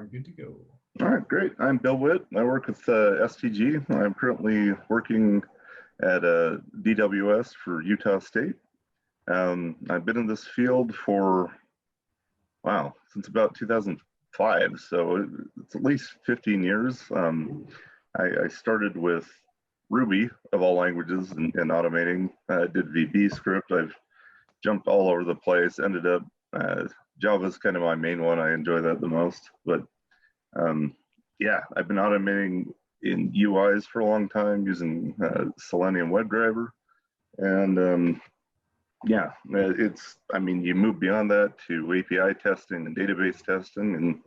are good to go. All right, great. I'm Bill Witt. I work with STG. I'm currently working at DWS for Utah State. I've been in this field for, wow, since about 2005. So it's at least 15 years. I started with Ruby, of all languages, and automating. Did VB script. I've jumped all over the place. Ended up, Java's kind of my main one. I enjoy that the most. But yeah, I've been automating in UIs for a long time using Selenium WebDriver. And yeah, I mean, you move beyond that to API testing and database testing. And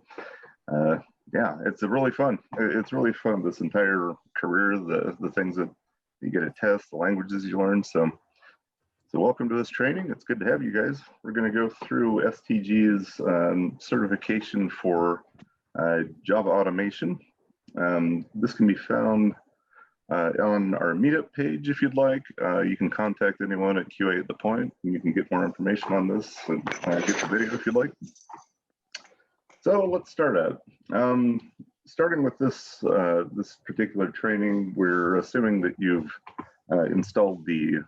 yeah, it's really fun. It's really fun, this entire career, the things that you get to test, the languages you learn. So welcome to this training. It's good to have you guys. We're going to go through STG's certification for Java automation. This can be found on our meetup page if you'd like. You can contact anyone at QA at the point, and you can get more information on this and get the video if you'd like. So let's start out. Starting with this particular training, we're assuming that you've installed the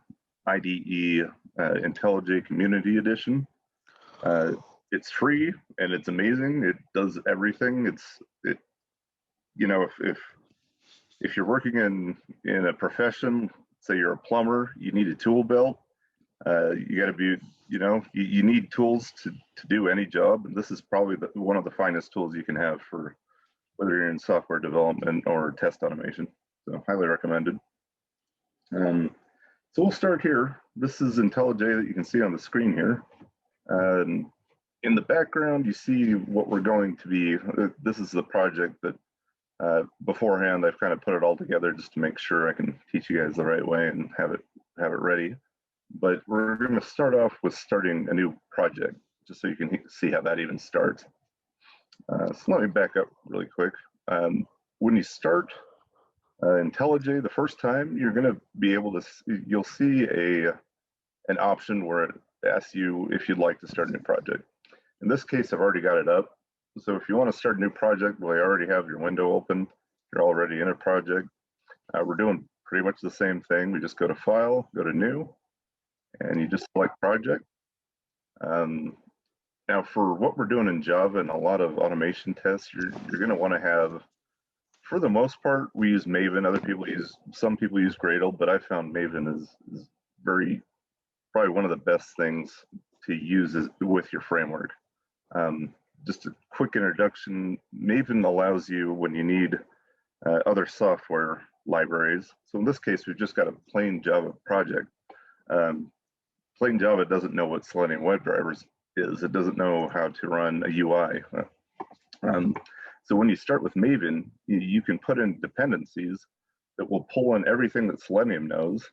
IDE IntelliJ Community Edition. It's free and it's amazing. It does everything. You know, if you're working in a profession, say you're a plumber, you need a tool belt. You got to be, you know, you need tools to do any job. And this is probably one of the finest tools you can have for whether you're in software development or test automation. So highly recommended. So we'll start here. This is IntelliJ that you can see on the screen here. In the background, you see what we're going to be. This is the project that beforehand I've kind of put it all together just to make sure I can teach you guys the right way and have it ready. But we're going to start off with starting a new project, just so you can see how that even starts. So let me back up really quick. When you start IntelliJ the first time, you're going to be able to, you'll see an option where it asks you if you'd like to start a new project. In this case, I've already got it up. So if you want to start a new project, well, you already have your window open. You're already in a project. We're doing pretty much the same thing. We just go to File, go to New, and you just select Project. Now, for what we're doing in Java and a lot of automation tests, you're going to want to have, for the most part, we use Maven. Some people use Gradle, but I found Maven is probably one of the best things to use with your framework. Just a quick introduction, Maven allows you, when you need other software libraries. So in this case, we've just got a plain Java project. Plain Java doesn't know what Selenium WebDriver is. It doesn't know how to run a UI. So when you start with Maven, you can put in dependencies that will pull in everything that Selenium knows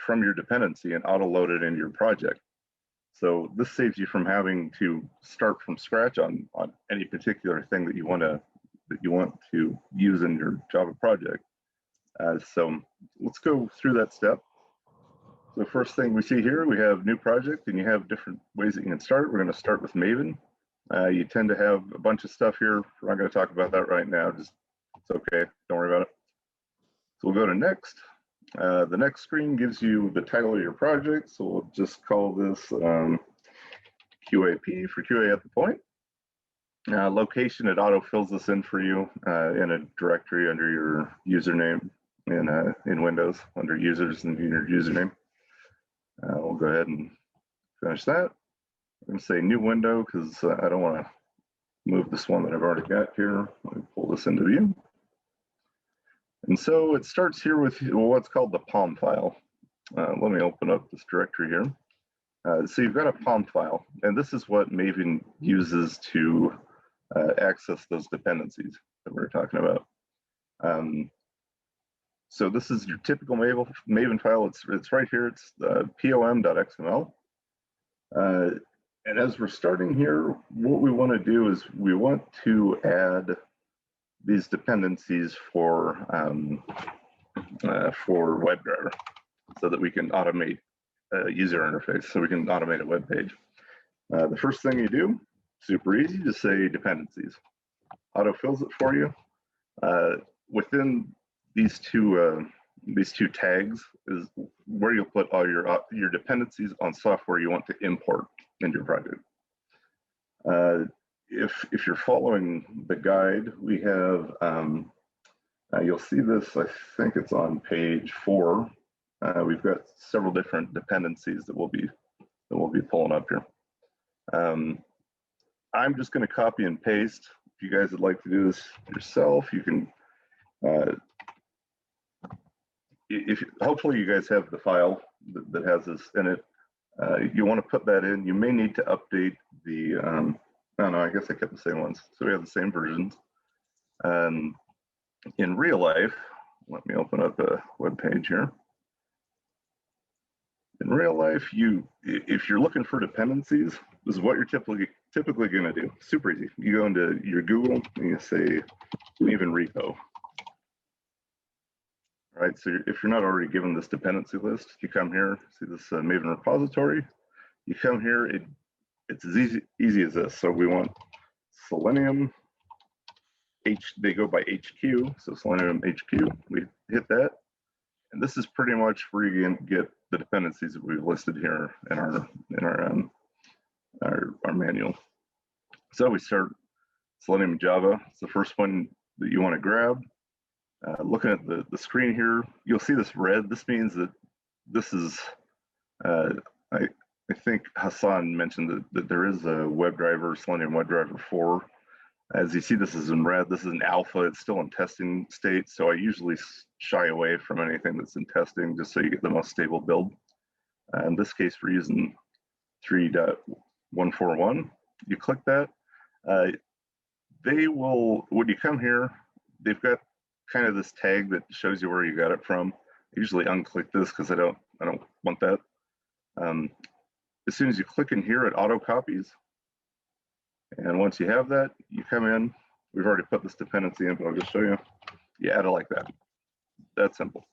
from your dependency and auto-load it in your project. So this saves you from having to start from scratch on any particular thing that you want to use in your Java project. So let's go through that step. So first thing we see here, we have new project, and you have different ways that you can start. We're going to start with Maven. You tend to have a bunch of stuff here. We're not going to talk about that right now. It's okay. Don't worry about it. So we'll go to next. The next screen gives you the title of your project. So we'll just call this QAP for QA at the point. Location, it auto fills this in for you in a directory under your username in Windows, under users and your username. We'll go ahead and finish that. I'm going to say new window because I don't want to move this one that I've already got here. Let me pull this into view. And so it starts here with what's called the POM file. Let me open up this directory here. So you've got a POM file, and this is what Maven uses to access those dependencies that we're talking about. So this is your typical Maven file. It's right here. It's pom.xml. And as we're starting here, what we want to do is we want to add these dependencies for WebDriver, so that we can automate a user interface, so we can automate a web page. The first thing you do, super easy, just say dependencies. auto-fills it for you. Within these two tags is where you'll put all your dependencies on software you want to import into your project. If you're following the guide, we have you'll see this. I think it's on page 4. We've got several different dependencies that we'll be pulling up here. I'm just going to copy and paste. If you guys would like to do this yourself, you can. Hopefully you guys have the file that has this in it. You want to put that in. You may need to update the. No, I guess I kept the same ones, so we have the same versions. In real life, let me open up a web page here. In real life, if you're looking for dependencies, this is what you're typically going to do. Super easy. You go into your Google and you say Maven repo. All right. So if you're not already given this dependency list, you come here, see this Maven repository. You come here. It's as easy as this. So we want Selenium. They go by HQ. So Selenium HQ. We hit that. And this is pretty much where you can get the dependencies that we've listed here in our manual. So we start Selenium Java. It's the first one that you want to grab. Looking at the screen here, you'll see this red. This means that this is, I think Hassan mentioned that there is a WebDriver, Selenium WebDriver 4. As you see, this is in red. This is an alpha. It's still in testing state. So I usually shy away from anything that's in testing just so you get the most stable build. In this case, we're using 3.141. You click that. They will, when you come here, they've got kind of this tag that shows you where you got it from. I usually unclick this because I don't want that. As soon as you click in here, it auto copies. And once you have that, you come in. We've already put this dependency in, but I'll just show you. You add it like that. That's simple.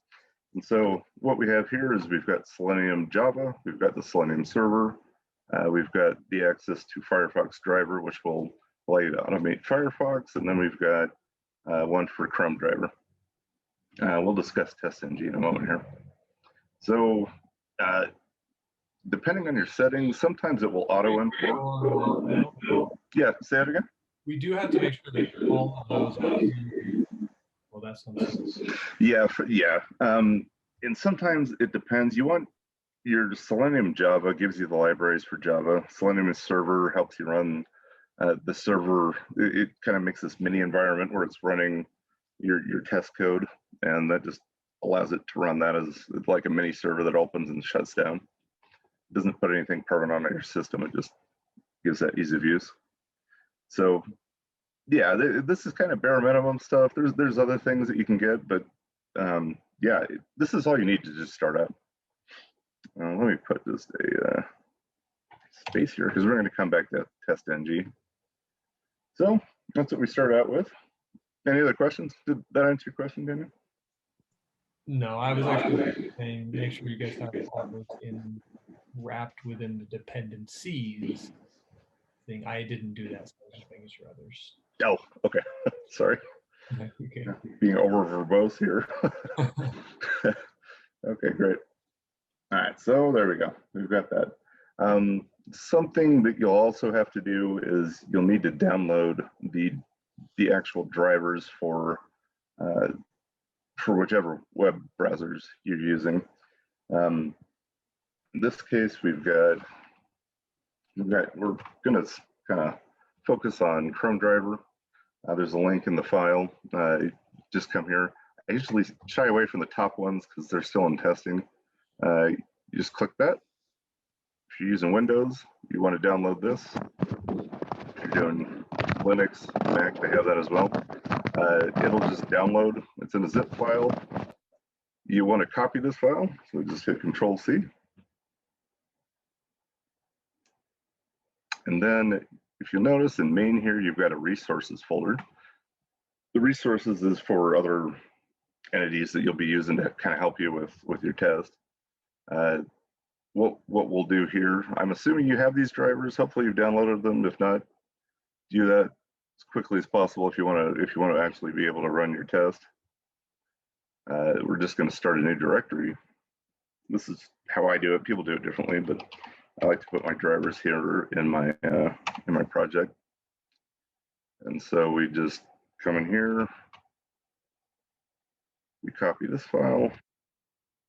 And so what we have here is we've got Selenium Java. We've got the Selenium server. We've got the access to Firefox driver, which will allow you to automate Firefox. And then we've got one for Chrome driver. We'll discuss TestNG in a moment here. So depending on your settings, sometimes it will auto import. Yeah, say it again. We do have to make sure that all of those are. Well, that's something. Yeah, and sometimes it depends. You want your Selenium Java gives you the libraries for Java. Selenium server helps you run the server. It kind of makes this mini environment where it's running your test code, and that just allows it to run that as like a mini server that opens and shuts down. It doesn't put anything permanent on your system. It just gives that ease of use. So yeah, this is kind of bare minimum stuff. There's other things that you can get, but yeah, this is all you need to just start out. Let me put just a space here because we're going to come back to TestNG. So that's what we start out with. Any other questions? Did that answer your question, Daniel? No, I was actually saying make sure you guys have all those wrapped within the dependencies thing. I didn't do that, so I was just making sure others. Oh, okay. Sorry. Okay. Being over verbose here. Okay, great. All right, so there we go. We've got that. Something that you'll also have to do is you'll need to download the actual drivers for whichever web browsers you're using. In this case, we're going to kind of focus on Chrome driver. There's a link in the file. Just come here. I usually shy away from the top ones because they're still in testing. You just click that. If you're using Windows, you want to download this. If you're doing Linux, Mac, they have that as well. It'll just download. It's in a zip file. You want to copy this file, so just hit Control-C. And then if you'll notice in main here, you've got a resources folder. The resources is for other entities that you'll be using to kind of help you with your test. What we'll do here, I'm assuming you have these drivers. Hopefully you've downloaded them. If not, do that. as quickly as possible if you want to actually be able to run your test. We're just going to start a new directory. This is how I do it. People do it differently, but I like to put my drivers here in my project. And so we just come in here, we copy this file.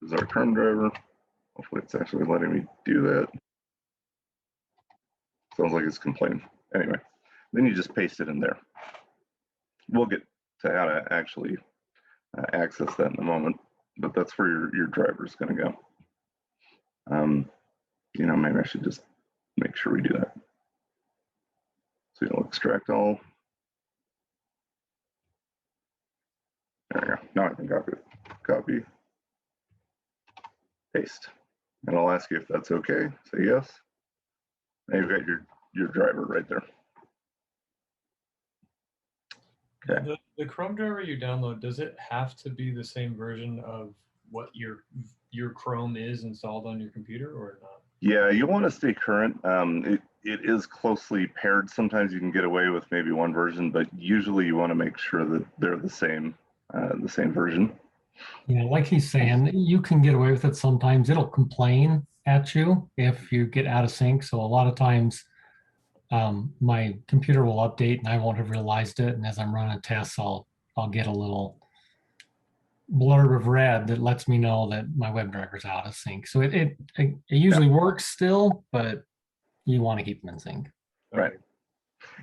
This is our term driver. Hopefully it's actually letting me do that. Sounds like it's complaining. Anyway, then you just paste it in there. We'll get to how to actually access that in a moment, but that's where your driver is going to go. You know, maybe I should just make sure we do that. So you'll extract all. There we go. Now I can copy it. Copy, paste. And I'll ask you if that's okay. Say yes. And you've got your driver right there. Okay. The Chrome driver you download, does it have to be the same version of what your Chrome is installed on your computer or not? Yeah, you want to stay current. It is closely paired. Sometimes you can get away with maybe one version, but usually you want to make sure that they're the same version. Yeah, like he's saying, you can get away with it sometimes. It'll complain at you if you get out of sync. So a lot of times my computer will update and I won't have realized it. And as I'm running tests, I'll get a little blurb of red that lets me know that my WebDriver's out of sync. So it usually works still, but you want to keep them in sync. Right.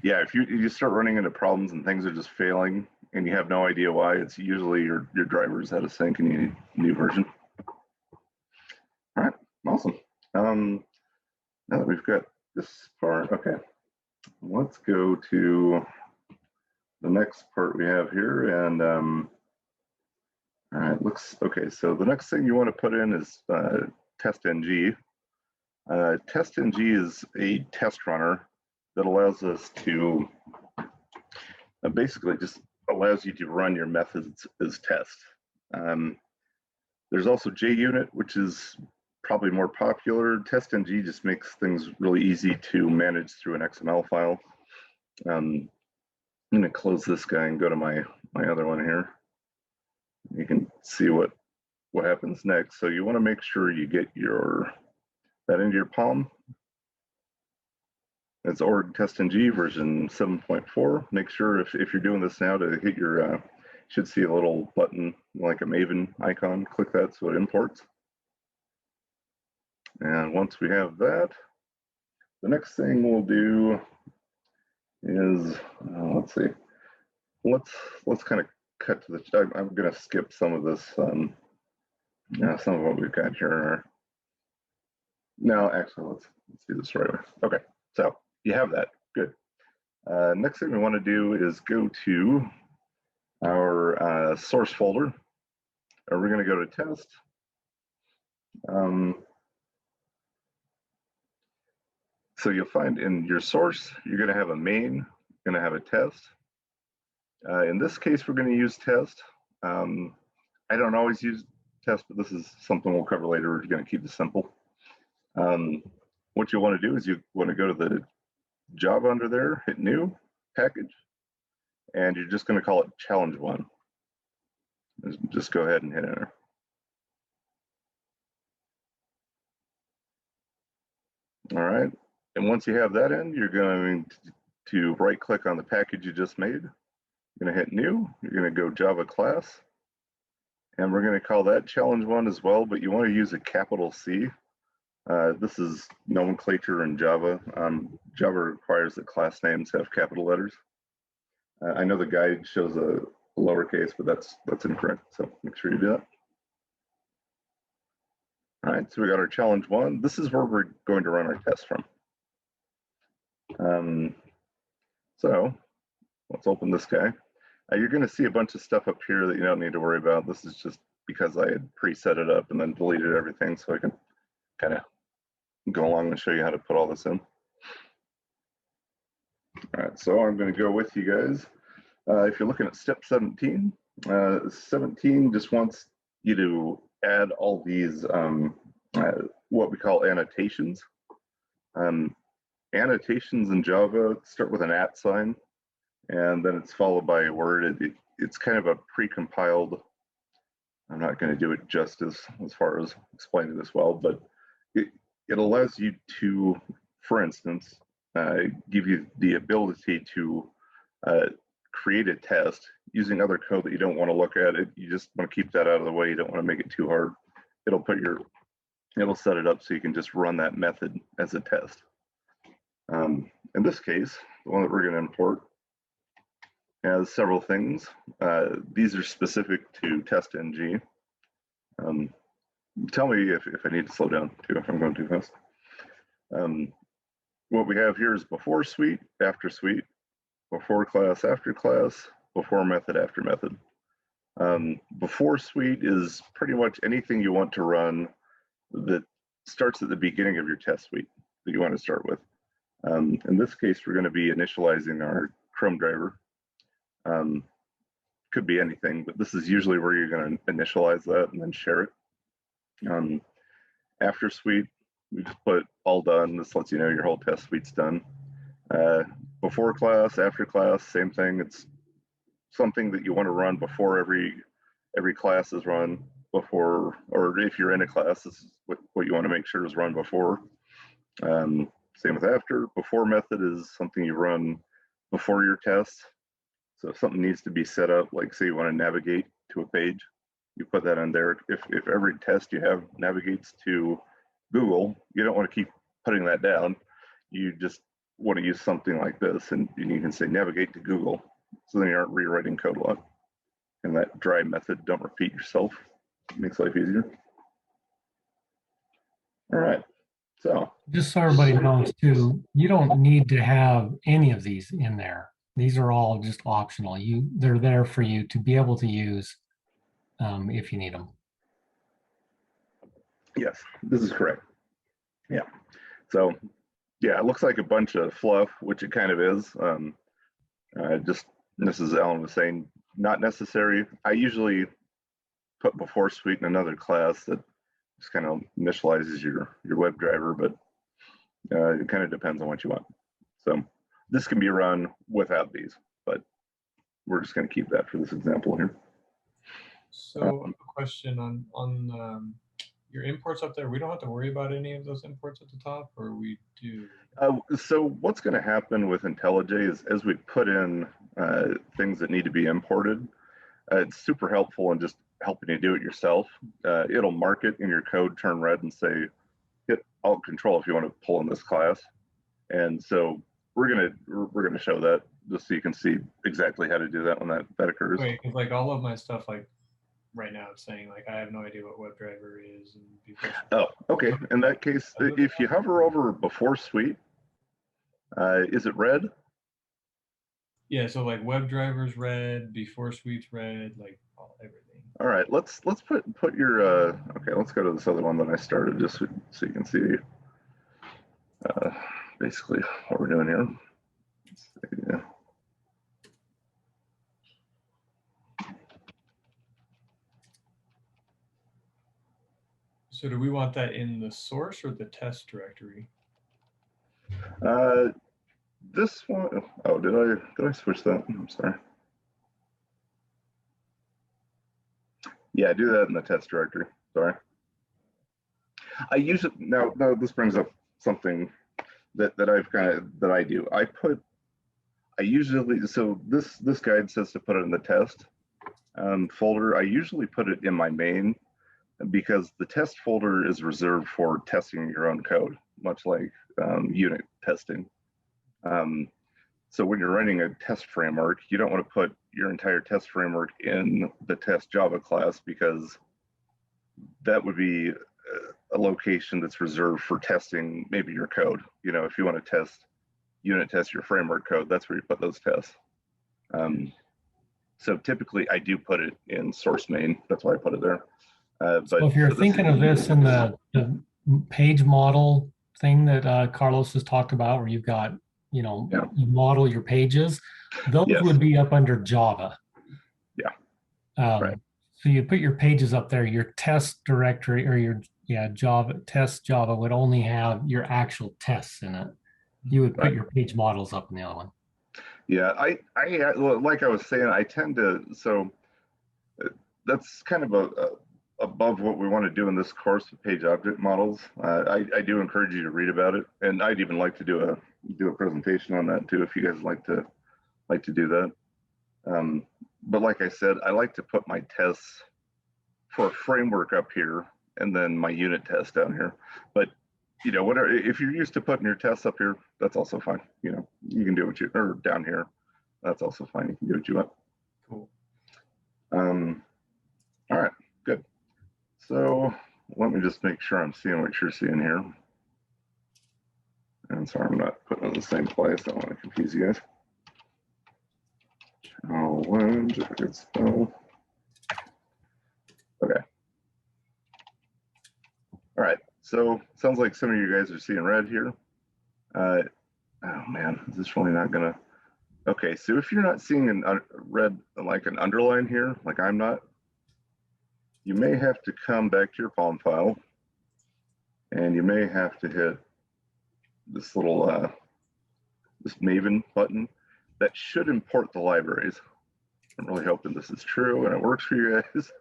Yeah, if you start running into problems and things are just failing and you have no idea why, it's usually your driver's out of sync and you need a new version. All right, awesome. Now that we've got this part, okay, let's go to the next part we have here. And all right, okay. So the next thing you want to put in is TestNG. TestNG is a test runner that allows us to basically just allows you to run your methods as test. There's also JUnit, which is probably more popular. TestNG just makes things really easy to manage through an XML file. I'm going to close this guy and go to my other one here. You can see what happens next. So you want to make sure you get that into your palm. It's org TestNG version 7.4. Make sure if you're doing this now to hit your, should see a little button like a Maven icon. Click that so it imports. And once we have that, the next thing we'll do is, let's see, let's kind of cut to the, I'm going to skip some of this, some of what we've got here. No, actually, let's do this right away. Okay, so you have that, good. Next thing we want to do is go to our source folder, and we're going to go to test. So you'll find in your source, you're going to have a main, you're going to have a test. In this case, we're going to use test. I don't always use test, but this is something we'll cover later. We're going to keep it simple. What you want to do is you want to go to the Java under there, hit new, package, and you're just going to call it challenge 1. Just go ahead and hit enter. All right, and once you have that in, you're going to right click on the package you just made. You're going to hit new, you're going to go Java class, and we're going to call that challenge 1 as well, but you want to use a capital C. This is nomenclature in Java. Java requires that class names have capital letters. I know the guide shows a lowercase, but that's incorrect, so make sure you do that. All right, so we got our challenge 1. This is where we're going to run our test from. So let's open this guy. You're going to see a bunch of stuff up here that you don't need to worry about. This is just because I had preset it up and then deleted everything so I can kind of go along and show you how to put all this in. All right, so I'm going to go with you guys. If you're looking at step 17, 17 just wants you to add all these what we call annotations. Annotations in Java start with an @ sign, and then it's followed by a word. It's kind of a pre-compiled. I'm not going to do it justice as far as explaining this well, but it allows you to, for instance, give you the ability to create a test using other code that you don't want to look at. You just want to keep that out of the way. You don't want to make it too hard. It'll set it up so you can just run that method as a test. In this case, the one that we're going to import has several things. These are specific to TestNG. Tell me if I need to slow down too, if I'm going too fast. What we have here is before suite, after suite, before class, after class, before method, after method. Before suite is pretty much anything you want to run that starts at the beginning of your test suite that you want to start with. In this case, we're going to be initializing our Chrome driver. Could be anything, but this is usually where you're going to initialize that and then share it. After suite, we just put all done. This lets you know your whole test suite's done. Before class, after class, same thing. It's something that you want to run before every class is run before, or if you're in a class, this is what you want to make sure is run before. Same with after. Before method is something you run before your test. So if something needs to be set up, like say you want to navigate to a page, you put that in there. If every test you have navigates to Google, you don't want to keep putting that down. You just want to use something like this, and you can say navigate to Google. So then you aren't rewriting code a lot. And that dry method, don't repeat yourself, makes life easier. All right, so. Just so everybody knows too, you don't need to have any of these in there. These are all just optional. They're there for you to be able to use if you need them. Yes, this is correct. Yeah. So, yeah, it looks like a bunch of fluff, which it kind of is. Just, this is Alan was saying, not necessary. I usually put before suite in another class that just kind of initializes your WebDriver, but it kind of depends on what you want. So this can be run without these, but we're just going to keep that for this example here. So a question on your imports up there. We don't have to worry about any of those imports at the top, or we do? So what's going to happen with IntelliJ is as we put in things that need to be imported, it's super helpful in just helping you do it yourself. It'll mark it in your code, turn red, and say, hit Alt Control if you want to pull in this class. And so we're gonna show that just so you can see exactly how to do that when that occurs. Wait, because like all of my stuff, like right now, it's saying like I have no idea what WebDriver is. And oh, okay. In that case, if you hover over before suite, is it red? Yeah. So like WebDriver's red, before suite's red, like everything. All right. Let's put your okay. Let's go to this other one that I started just so you can see basically what we're doing here. Yeah. So do we want that in the source or the test directory? This one, oh, did I switch that? I'm sorry. Yeah, do that in the test directory. Sorry. I use it now. This brings up something that I do. I usually, so this guide says to put it in the test folder. I usually put it in my main because the test folder is reserved for testing your own code, much like unit testing. So when you're running a test framework, you don't want to put your entire test framework in the test Java class because that would be a location that's reserved for testing maybe your code. You know, if you want to unit test your framework code, that's where you put those tests. So typically I do put it in source main. That's why I put it there. But so if you're thinking of this in the page model thing that Carlos has talked about, where you've got, you know, yeah, you model your pages, those yes, would be up under Java. Yeah. Right. So you put your pages up there, your test directory or your Java test Java would only have your actual tests in it. You would put your page models up in the other one. Yeah, like I was saying, I tend to, so that's kind of above what we want to do in this course with page object models. I do encourage you to read about it, and I'd even like to do a presentation on that too if you guys like to do that. But like I said, I like to put my tests for a framework up here and then my unit test down here. But you know, whatever, if you're used to putting your tests up here, that's also fine. You know, you can do what you, or down here, that's also fine. You can do what you want. Cool. All right, good. So let me just make sure I'm seeing what you're seeing here. And sorry, I'm not putting it in the same place. I don't want to confuse you guys. Good spell. Okay. All right. So sounds like some of you guys are seeing red here. Oh man, is this really not gonna? Okay, so if you're not seeing an red, like an underline here, like I'm not, you may have to come back to your POM file, and you may have to hit this little this Maven button that should import the libraries. I'm really hoping this is true and it works for you guys,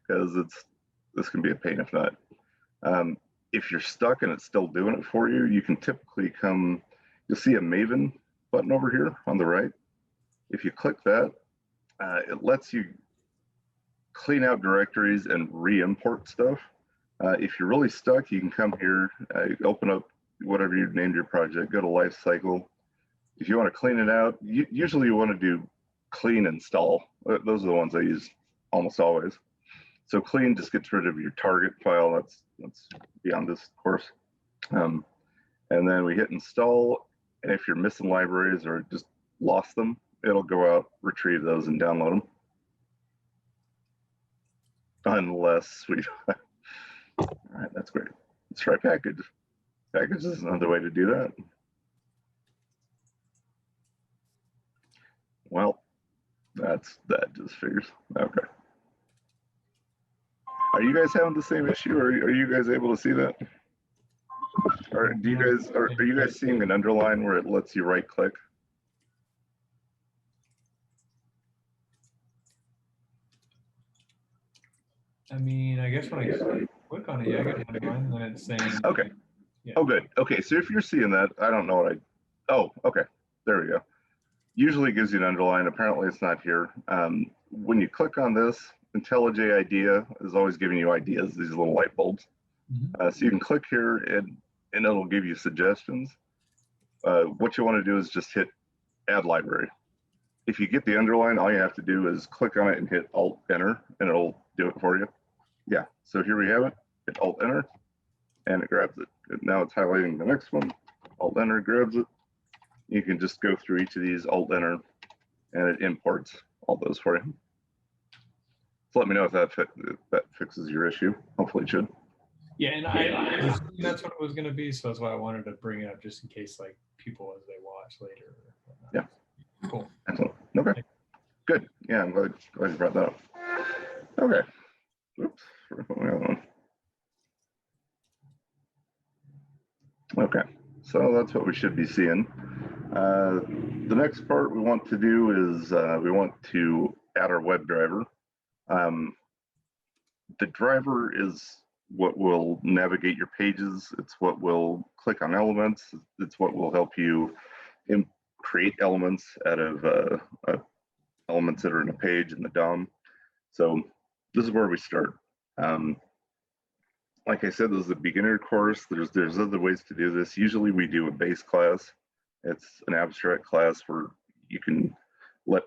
because this can be a pain if not. If you're stuck and it's still doing it for you, you can typically come, you'll see a Maven button over here on the right. If you click that, it lets you clean out directories and re-import stuff. If you're really stuck, you can come here, open up whatever you named your project, go to Lifecycle. If you want to clean it out, usually you want to do clean install. Those are the ones I use almost always. So clean just gets rid of your target file. That's beyond this course. And then we hit install. And if you're missing libraries or just lost them, it'll go out, retrieve those, and download them. Unless we, all right, that's great. Let's try package. Package is another way to do that. Well, that just figures. Okay. Are you guys having the same issue, or are you guys able to see that? Or do you guys are you guys seeing an underline where it lets you right click? I mean, I guess when I click on it, yeah, I get an underline, and then it's saying. Okay. Yeah. Oh, good. Okay, so if you're seeing that, I don't know what oh, okay. There we go. Usually it gives you an underline. Apparently it's not here. When you click on this, IntelliJ IDEA is always giving you ideas, these little light bulbs. So you can click here and it'll give you suggestions. What you want to do is just hit add library. If you get the underline, all you have to do is click on it and hit Alt Enter, and it'll do it for you. Yeah, so here we have it. Hit Alt Enter, and it grabs it. Now it's highlighting the next one. Alt Enter grabs it. You can just go through each of these, Alt Enter, and it imports all those for you. So let me know if that fixes your issue. Hopefully it should. Yeah, and I was thinking that's what it was going to be, so that's why I wanted to bring it up, just in case like people as they watch later. Yeah. Cool. Excellent. Okay. Good. Yeah, I'm glad you brought that up. Okay. Oops. Okay. So that's what we should be seeing. The next part we want to do is we want to add our WebDriver. The driver is what will navigate your pages. It's what will click on elements. It's what will help you create elements out of elements that are in a page in the DOM. So this is where we start. Like I said, this is a beginner course. There's other ways to do this. Usually we do a base class. It's an abstract class where you can let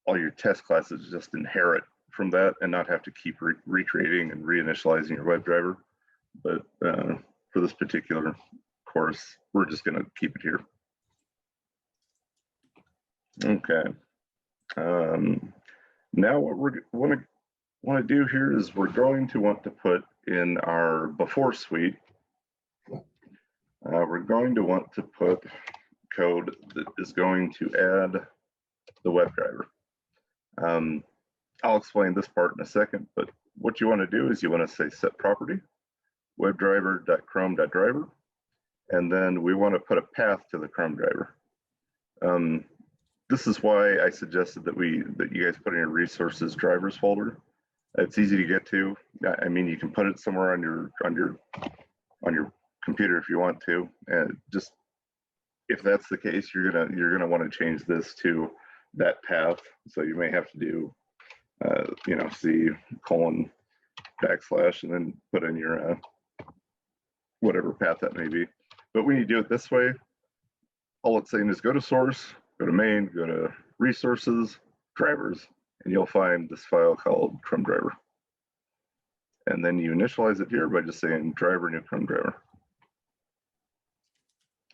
all your test classes just inherit from that and not have to keep recreating and reinitializing your WebDriver. But for this particular course, we're just going to keep it here. Okay. Now what we're want to do here is we're going to want to put in our before suite. We're going to want to put code that is going to add the WebDriver. I'll explain this part in a second, but what you want to do is you want to say set property, webdriver.chrome.driver, and then we want to put a path to the Chrome driver. this is why I suggested that you guys put in your resources drivers folder. It's easy to get to. I mean, you can put it somewhere on your computer if you want to, and just if that's the case, you're gonna want to change this to that path. So you may have to do C:/ and then put in your whatever path that may be. But when you do it this way, all it's saying is go to source, go to main, go to resources, drivers, and you'll find this file called Chrome driver. And then you initialize it here by just saying driver new Chrome driver.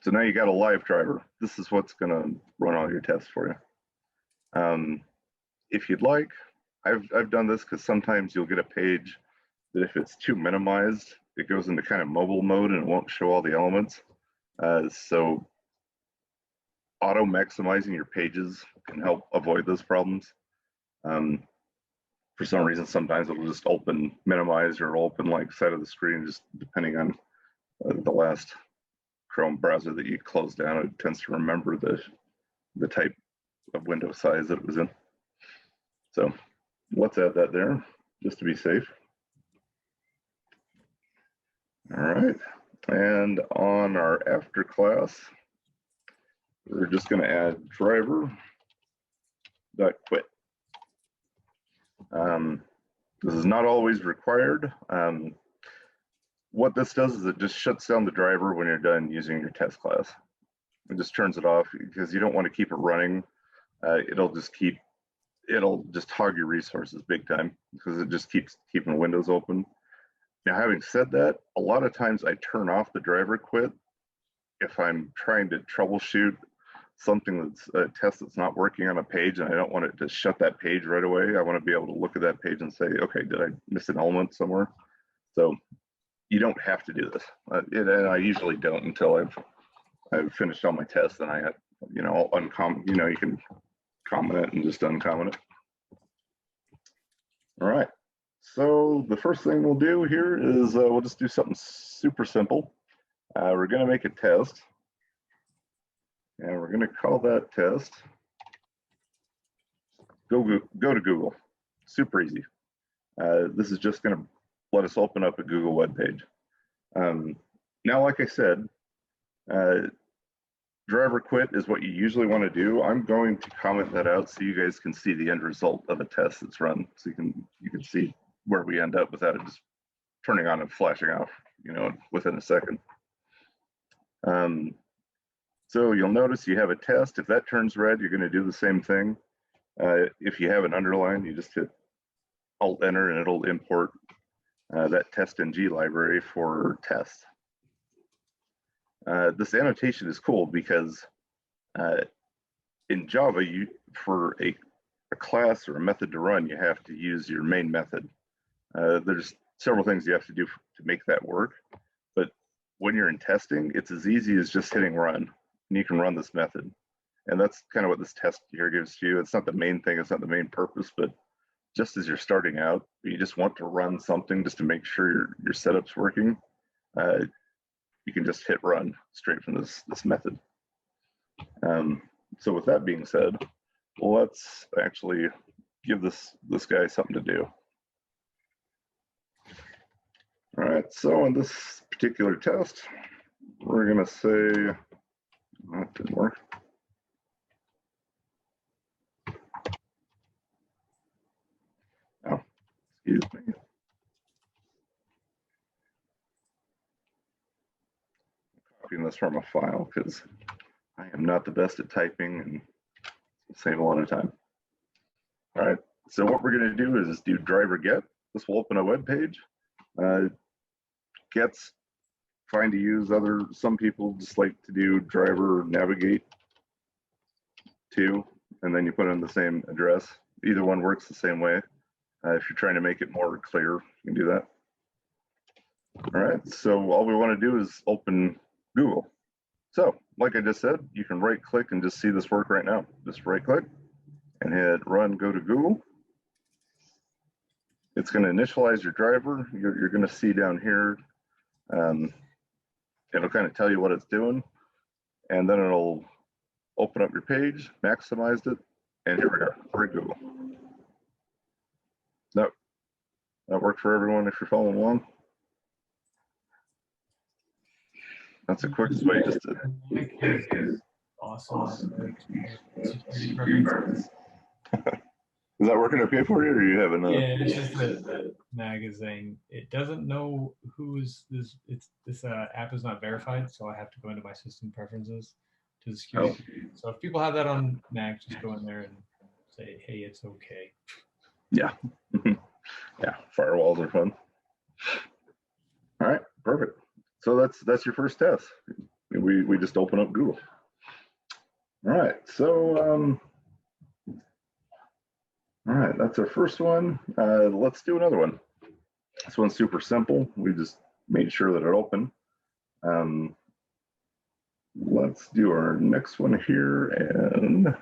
So now you got a live driver. This is what's going to run all your tests for you. If you'd like, I've done this because sometimes you'll get a page that if it's too minimized, it goes into kind of mobile mode and it won't show all the elements. So auto maximizing your pages can help avoid those problems. For some reason, sometimes it'll just open minimized or open like side of the screen, just depending on the last Chrome browser that you closed down. It tends to remember the type of window size that it was in. So let's add that there just to be safe. All right, and on our after class, we're just going to add driver.quit. This is not always required. What this does is it just shuts down the driver when you're done using your test class. It just turns it off because you don't want to keep it running. It'll just hog your resources big time because it just keeps keeping windows open. Now, having said that, a lot of times I turn off the driver quit if I'm trying to troubleshoot something that's a test that's not working on a page and I don't want it to shut that page right away. I want to be able to look at that page and say, okay, did I miss an element somewhere? So you don't have to do this. And I usually don't until I've finished all my tests and I had, you can comment it and just uncomment it. All right. So the first thing we'll do here is we'll just do something super simple. We're going to make a test, and we're going to call that test go to Google. Super easy. This is just going to let us open up a Google web page. Now, like I said, driver quit is what you usually want to do. I'm going to comment that out so you guys can see the end result of a test that's run, so you can see where we end up without it just turning on and flashing off, within a second. So you'll notice you have a test. If that turns red, you're going to do the same thing. If you have an underline, you just hit Alt Enter and it'll import that TestNG library for test. This annotation is cool because in Java, for a class or a method to run, you have to use your main method. There's several things you have to do to make that work, but when you're in testing, it's as easy as just hitting run, and you can run this method. And that's kind of what this test here gives to you. It's not the main thing, it's not the main purpose, but just as you're starting out, you just want to run something just to make sure your setup's working. You can just hit run straight from this method. So with that being said, let's actually give this guy something to do. All right, so in this particular test, we're gonna say, that didn't work. Oh, excuse me. Copying this from a file because I am not the best at typing and save a lot of time. All right, so what we're gonna do is do driver get. This will open a web page. Get's fine to use. Some people just like to do driver navigate to, and then you put in the same address. Either one works the same way. If you're trying to make it more clear, you can do that. All right, so all we want to do is open Google. So like I just said, you can right click and just see this work right now. Just right click and hit run, go to Google. It's going to initialize your driver. You're going to see down here, it'll kind of tell you what it's doing, and then it'll open up your page, maximized it, and here we are, for Google. That worked for everyone if you're following along. That's the quickest way just to. Awesome. Is that working okay for you, or are you having a? Yeah, it's just that magazine. It doesn't know who's this. This app is not verified, so I have to go into my system preferences to the security. So if people have that on Mac, just go in there and say, "Hey, it's okay." Yeah, yeah. Firewalls are fun. All right, perfect. So that's your first test. We just open up Google. All right, so all right, that's our first one. Let's do another one. This one's super simple. We just made sure that it opened. Let's do our next one here, and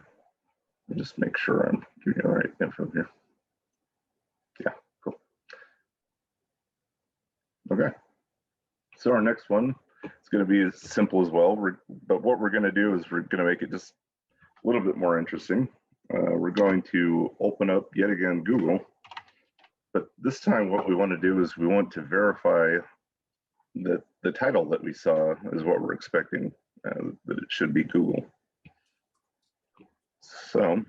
just make sure I'm giving you the right info here. Yeah, cool. Okay. So our next one is going to be as simple as well, but what we're going to do is we're going to make it just a little bit more interesting. We're going to open up yet again Google, but this time what we want to do is we want to verify that the title that we saw is what we're expecting, that it should be Google. So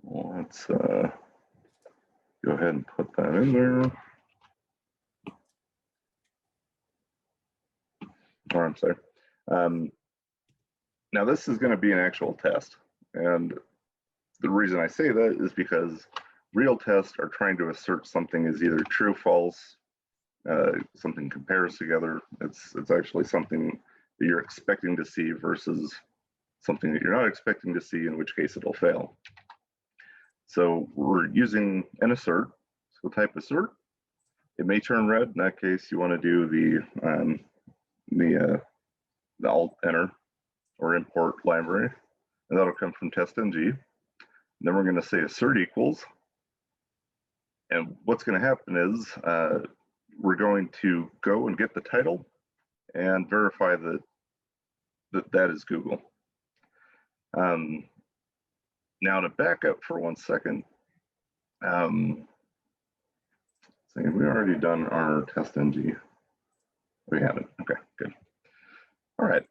let's go ahead and put that in there. Or I'm sorry. Now this is going to be an actual test, and the reason I say that is because real tests are trying to assert something is either true, false, something compares together. It's actually something that you're expecting to see versus something that you're not expecting to see, in which case it'll fail. So we're using an assert. So type assert. It may turn red. In that case, you want to do the alt enter or import library, and that'll come from TestNG. Then we're going to say assert equals, and what's going to happen is we're going to go and get the title and verify that is Google. Now to back up for 1 second, we already done our TestNG. We haven't. Okay, good. All right.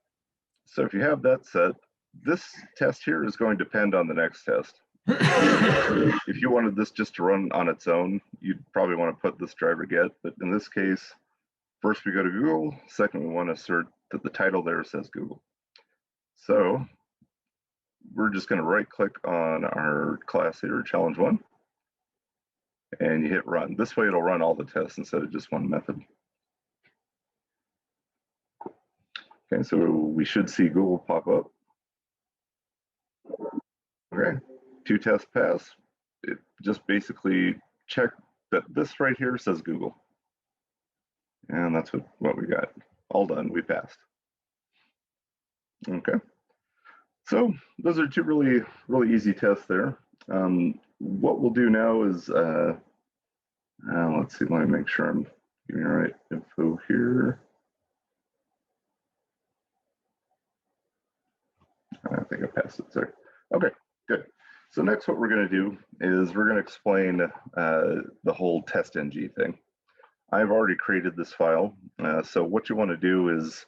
So if you have that set, this test here is going to depend on the next test. If you wanted this just to run on its own, you'd probably want to put this driver get, but in this case, first we go to Google, second we want to assert that the title there says Google. So we're just going to right click on our class here, challenge 1, and you hit run. This way it'll run all the tests instead of just one method. Okay, so we should see Google pop up. Okay, 2 tests pass. It just basically checked that this right here says Google. And that's what we got. All done, we passed. Okay, so those are 2 really easy tests there. What we'll do now is, let's see, let me make sure I'm giving the right info here. I think I passed it, sorry. Okay, good. So next what we're going to do is we're going to explain the whole TestNG thing. I've already created this file. So what you want to do is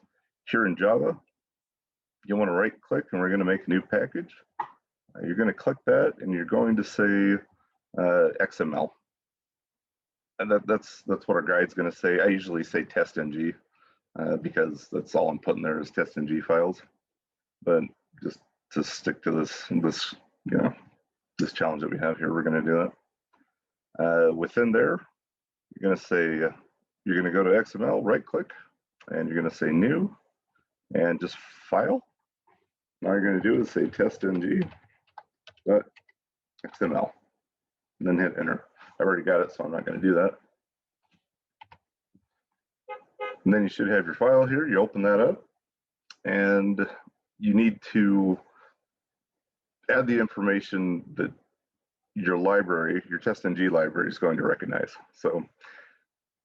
here in Java, you want to right click and we're going to make a new package. You're going to click that and you're going to say XML. And that's what our guide's going to say. I usually say TestNG because that's all I'm putting there is TestNG files. But just to stick to this challenge that we have here, we're going to do that. Within there, you're going to say, you're going to go to XML, right click, and you're going to say new, and just file. All you're going to do is say TestNG.xml, and then hit enter. I've already got it, so I'm not going to do that. And then you should have your file here. You open that up, and you need to add the information that your library, your TestNG library, is going to recognize. So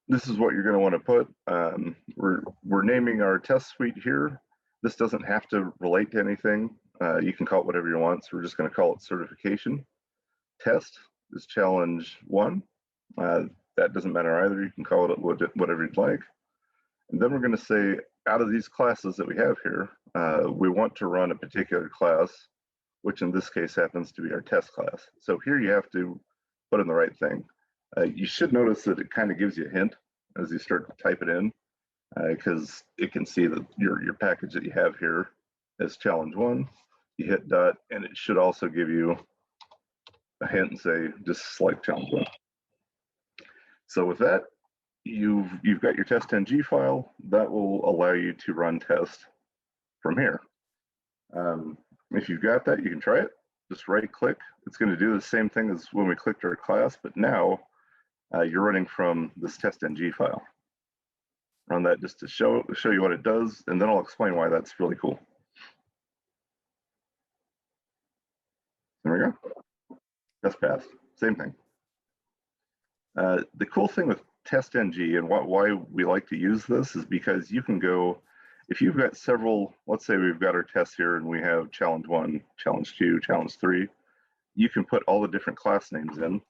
this is what you're going to want to put. We're naming our test suite here This doesn't have to relate to anything. You can call it whatever you want. So we're just going to call it certification. Test is challenge 1. That doesn't matter either. You can call it whatever you'd like. And then we're going to say, out of these classes that we have here, we want to run a particular class, which in this case happens to be our test class. So here you have to put in the right thing. You should notice that it kind of gives you a hint as you start to type it in, because it can see that your package that you have here is challenge 1. You hit dot, and it should also give you a hint and say just select challenge 1. So with that, you've got your TestNG file that will allow you to run test from here. If you've got that, you can try it. Just right click. It's going to do the same thing as when we clicked our class, but now you're running from this TestNG file. Run that just to show you what it does, and then I'll explain why that's really cool. There we go. XPATH, same thing. The cool thing with TestNG and why we like to use this is because you can go, if you've got several, let's say we've got our tests here and we have challenge 1, challenge 2, challenge 3, you can put all the different class names in.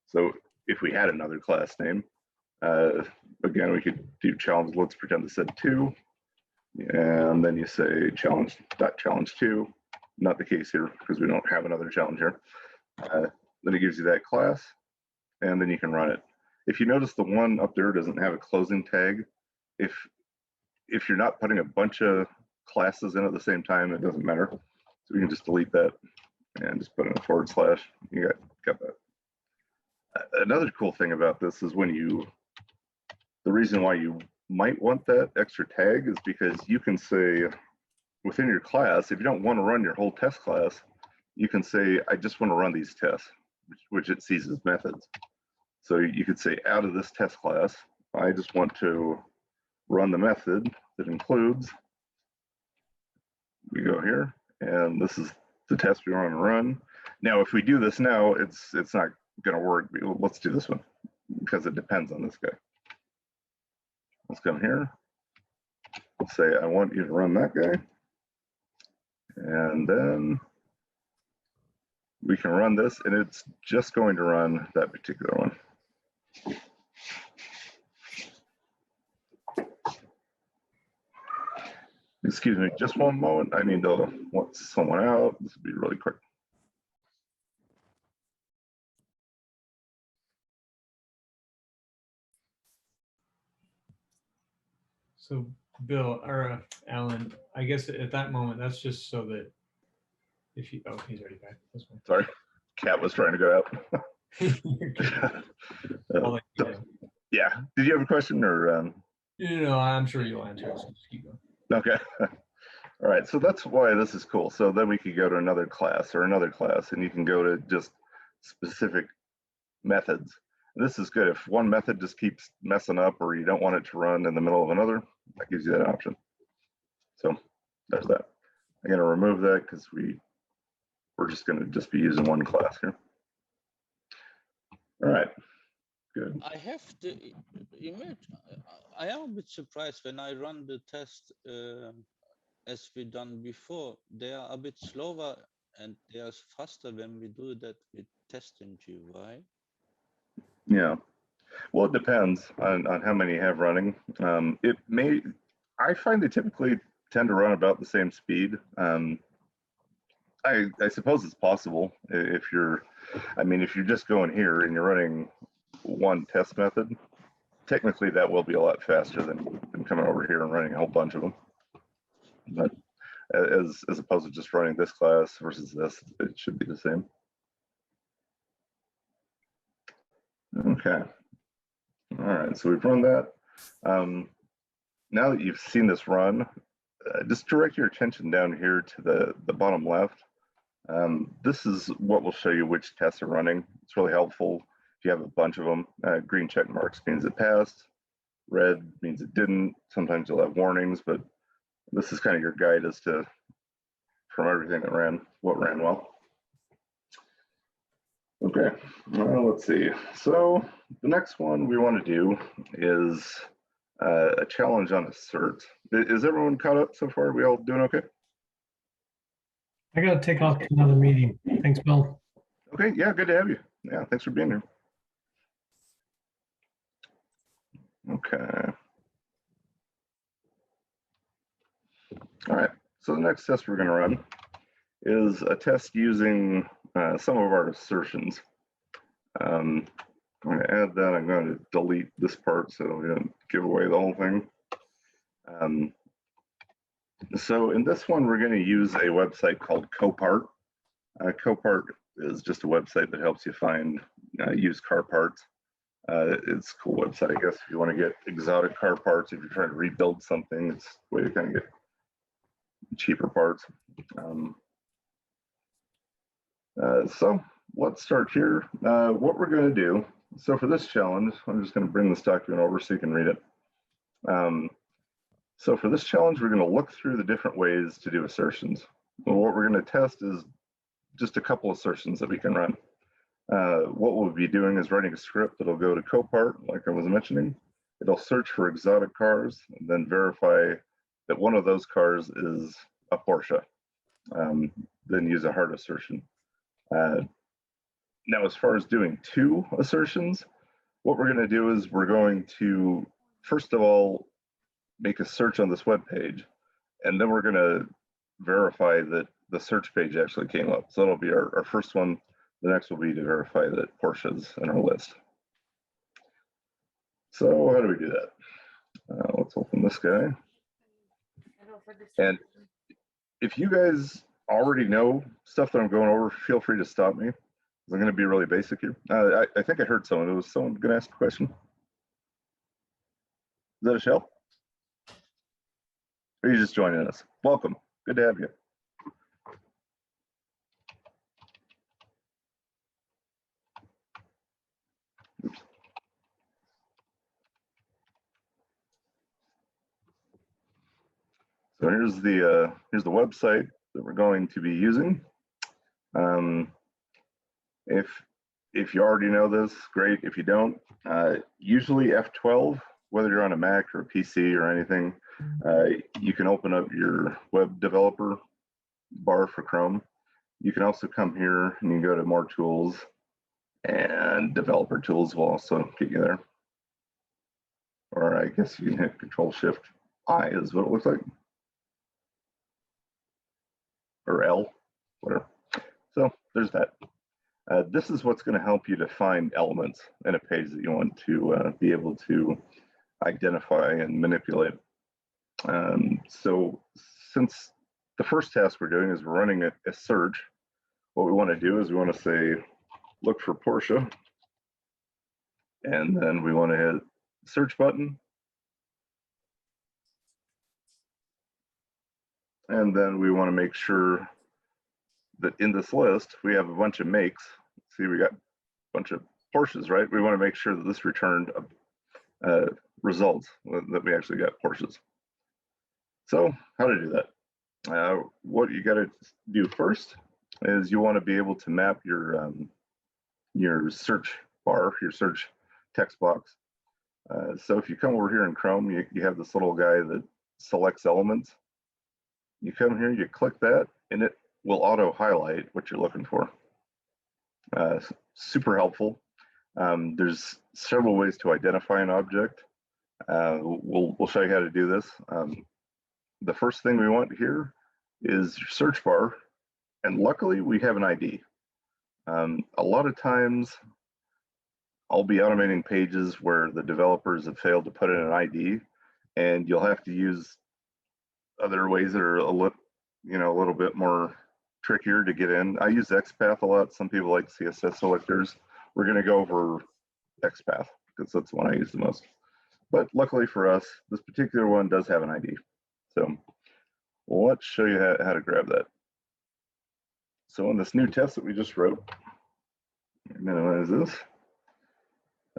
So if we had another class name, again, we could do challenge, let's pretend this said 2, and then you say challenge 2, not the case here because we don't have another challenge here. Then it gives you that class, and then you can run it. If you notice the one up there doesn't have a closing tag, if you're not putting a bunch of classes in at the same time, it doesn't matter. So we can just delete that and just put in a / You got that. Another cool thing about this is the reason why you might want that extra tag is because you can say within your class, if you don't want to run your whole test class, you can say, I just want to run these tests, which it sees as methods. So you could say out of this test class, I just want to run the method that includes, we go here, and this is the test we want to run. Now, if we do this now, it's not going to work. Let's do this one because it depends on this guy. Let's come here. Let's say I want you to run that guy. And then we can run this, and it's just going to run that particular one. Excuse me, just one moment. I need to want someone out. This will be really quick. So Bill or Alan, I guess at that moment, that's just so that if you, oh, he's already back. That's fine. Sorry, Cat was trying to go out. Yeah, did you have a question or? I'm sure you'll answer it, so just keep going. Okay. All right, so that's why this is cool. So then we could go to another class, and you can go to just specific methods. And this is good. If one method just keeps messing up or you don't want it to run in the middle of another, that gives you that option. So there's that. I'm going to remove that because we're just going to be using one class here. All right, good. I have to admit, I am a bit surprised when I run the test as we done before. They are a bit slower and they are faster when we do that with TestNG, right? Yeah, well, it depends on how many you have running. I find they typically tend to run about the same speed. I suppose it's possible if you're just going here and you're running one test method, technically that will be a lot faster than coming over here and running a whole bunch of them. But as opposed to just running this class versus this, it should be the same. Okay. All right, so we've run that. Now that you've seen this run, just direct your attention down here to the bottom left. This is what will show you which tests are running. It's really helpful if you have a bunch of them. Green check marks means it passed. Red means it didn't. Sometimes you'll have warnings, but this is kind of your guide as to, from everything that ran, what ran well. Okay, well, let's see. So the next one we want to do is a challenge on assert. Is everyone caught up so far? Are we all doing okay? I got to take off to another meeting. Thanks, Bill. Okay, yeah, good to have you. Yeah, thanks for being here. Okay. All right, so the next test we're going to run is a test using some of our assertions. I'm going to add that. I'm going to delete this part so we don't give away the whole thing. So in this one, we're going to use a website called Copart. Copart is just a website that helps you find used car parts. It's a cool website, I guess, if you want to get exotic car parts, if you're trying to rebuild something, it's a way to kind of get cheaper parts. So let's start here. What we're going to do, so for this challenge, I'm just going to bring this document over so you can read it. So for this challenge, we're going to look through the different ways to do assertions. Well, what we're going to test is just a couple assertions that we can run. What we'll be doing is writing a script that'll go to Copart, like I was mentioning. It'll search for exotic cars and then verify that one of those cars is a Porsche. Then use a hard assertion. Now, as far as doing two assertions, what we're going to do is we're going to, first of all, make a search on this web page, and then we're going to verify that the search page actually came up. So that'll be our first one. The next will be to verify that Porsche's in our list. So how do we do that? Let's open this guy. And if you guys already know stuff that I'm going over, feel free to stop me. I'm going to be really basic here. I think I heard someone. Was someone going to ask a question? Is that a shell? Or are you just joining us? Welcome. Good to have you. Oops. So here's the website that we're going to be using. If you already know this, great. If you don't, usually F12, whether you're on a Mac or a PC or anything, you can open up your web developer bar for Chrome. You can also come here and you can go to more tools, and developer tools will also get you there. Or I guess you can hit Control-Shift-I is what it looks like. Or L, whatever. So there's that. This is what's going to help you to find elements in a page that you want to be able to identify and manipulate. So since the first task we're doing is we're running a search, what we want to do is we want to say, look for Porsche, and then we want to hit search button. And then we want to make sure that in this list, we have a bunch of makes. See, we got a bunch of Porsches, right? We want to make sure that this returned results, that we actually got Porsches. So how to do that? What you got to do first is you want to be able to map your search bar, your search text box. So if you come over here in Chrome, you have this little guy that selects elements. You come here, you click that, and it will auto highlight what you're looking for. Super helpful. There's several ways to identify an object. We'll show you how to do this. The first thing we want here is your search bar, and luckily we have an ID. A lot of times I'll be automating pages where the developers have failed to put in an ID, and you'll have to use other ways that are a little bit more trickier to get in. I use XPATH a lot. Some people like CSS selectors. We're going to go over XPATH because that's the one I use the most. But luckily for us, this particular one does have an ID. So let's show you how to grab that. So in this new test that we just wrote, minimize this.